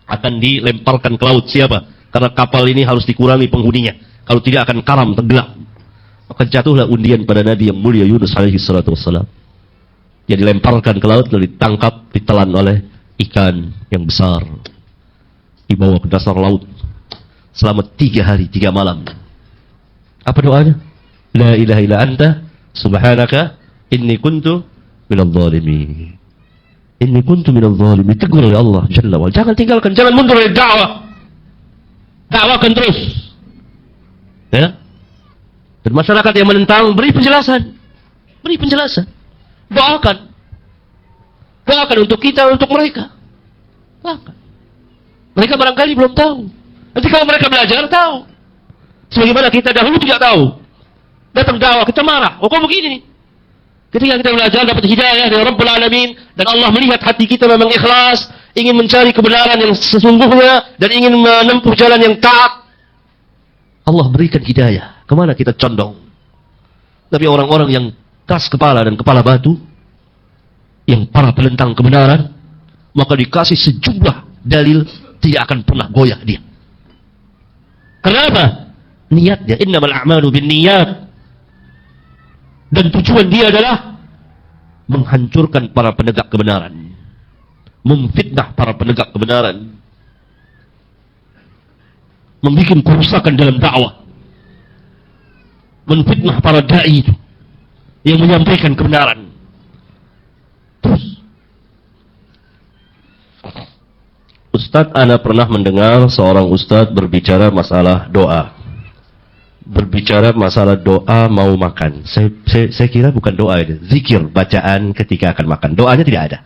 Akan dilemparkan ke laut. Siapa? Karena kapal ini harus dikurangi penghuninya. Kalau tidak akan karam, tenggelam. Maka jatuhlah undian pada Nabi yang mulia Yunus alaihi salatu wassalam. Dia dilemparkan ke laut, lalu ditangkap, ditelan oleh ikan yang besar, dibawa ke dasar laut selama 3 hari 3 malam. Apa doanya? La ilaha illa anta subhanaka inni kuntu minadh dhalimin. Inni kuntu minadh dhalimin. Tegur oleh Allah Jalla wa. Jangan tinggalkan, jangan mundur dari dakwah. Dakwahkan terus. Ya. Dan masyarakat yang menentang, beri penjelasan. Doakan untuk kita, untuk mereka. Doakan. Mereka barangkali belum tahu. Nanti kalau mereka belajar, tahu. Sebagaimana kita dahulu tidak tahu. Datang dakwah, kita marah. Oh, kok begini nih? Ketika kita belajar, dapat hidayah dari Rabbul Alamin, dan Allah melihat hati kita memang ikhlas, ingin mencari kebenaran yang sesungguhnya, dan ingin menempuh jalan yang taat, Allah berikan hidayah. Kemana kita condong? Tapi orang-orang yang keras kepala dan kepala batu, yang para penentang kebenaran, maka dikasih sejumlah dalil, tidak akan pernah goyah dia. Kenapa? Niatnya, innamal a'malu binniyat. Dan tujuan dia adalah menghancurkan para penegak kebenaran, memfitnah para penegak kebenaran, membuat kerusakan dalam dakwah, menfitnah para dai yang menyampaikan kebenaran. Terus, Ustadz, ana pernah mendengar seorang ustadz berbicara masalah doa. Berbicara masalah doa mau makan. Saya kira bukan doa itu, zikir, bacaan ketika akan makan. Doanya tidak ada.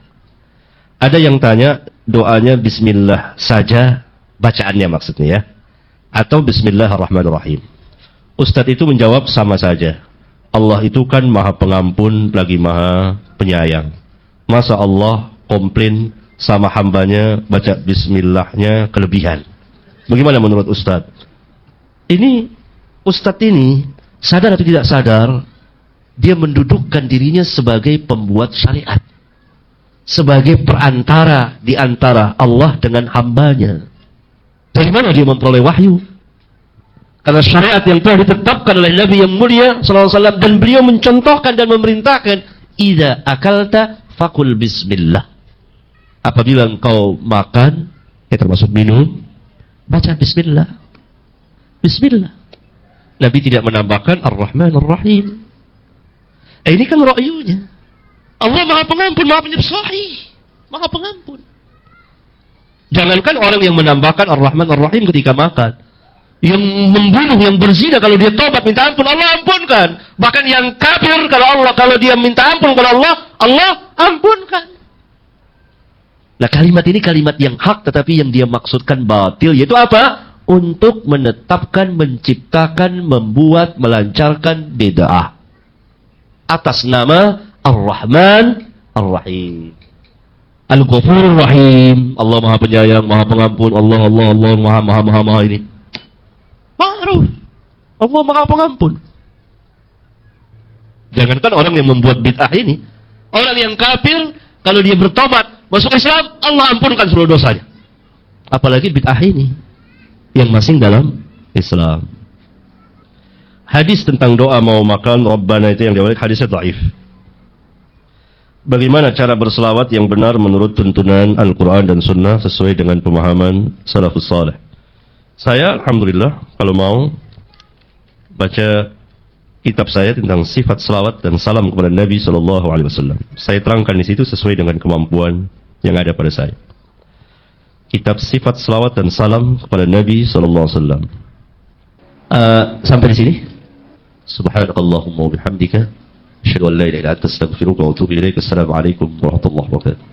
Ada yang tanya doanya bismillah saja, bacaannya maksudnya ya, atau bismillahirrahmanirrahim. Ustadz itu menjawab sama saja. Allah itu kan maha pengampun lagi maha penyayang. Masa Allah komplain sama hambanya baca bismillahnya kelebihan? Bagaimana menurut Ustadz? Ini Ustadz ini sadar atau tidak sadar, dia mendudukkan dirinya sebagai pembuat syariat, sebagai perantara di antara Allah dengan hambanya. Dari mana dia memperoleh wahyu? Karena syariat yang telah ditetapkan oleh Nabi yang mulia SAW, dan beliau mencontohkan dan memerintahkan, idza akalta fakul bismillah. Apabila engkau makan, termasuk minum, baca bismillah. Bismillah. Nabi tidak menambahkan Ar-Rahman Ar-Rahim. Ini kan ra'yunya. Allah maha pengampun, maha penyayang, maha pengampun. Jangankan orang yang menambahkan Ar-Rahman Ar-Rahim ketika makan, yang membunuh, yang berzina, kalau dia tobat minta ampun, Allah ampunkan. Bahkan yang kafir, kalau dia minta ampun kepada Allah, Allah ampunkan. Nah, kalimat ini kalimat yang hak, tetapi yang dia maksudkan batil, yaitu apa? Untuk menetapkan, menciptakan, membuat, melancarkan bid'ah atas nama Ar-Rahman Ar-Rahim. Al-Ghafur Rahim, Allah maha penyayang, maha pengampun, Allah maha ini. Ma'ruf, Allah maha pengampun. Jangankan orang yang membuat bid'ah ini, orang yang kafir, kalau dia bertobat, masuk Islam, Allah ampunkan seluruh dosanya. Apalagi bid'ah ini yang masing dalam Islam. Hadis tentang doa mau makan Rabbana itu yang diawali hadisnya dhaif. Bagaimana cara berselawat yang benar menurut tuntunan Al-Quran dan Sunnah sesuai dengan pemahaman salafus salih? Saya alhamdulillah kalau mau baca kitab saya tentang sifat selawat dan salam kepada Nabi SAW. Saya terangkan di situ sesuai dengan kemampuan yang ada pada saya. Kitab sifat selawat dan salam kepada Nabi SAW. Sampai di sini. Subhanakallahumma wa bihamdika, asyhadu an la ilaha illa anta, astaghfiruka wa atubu ilaik. Assalamualaikum warahmatullahi wabarakatuh.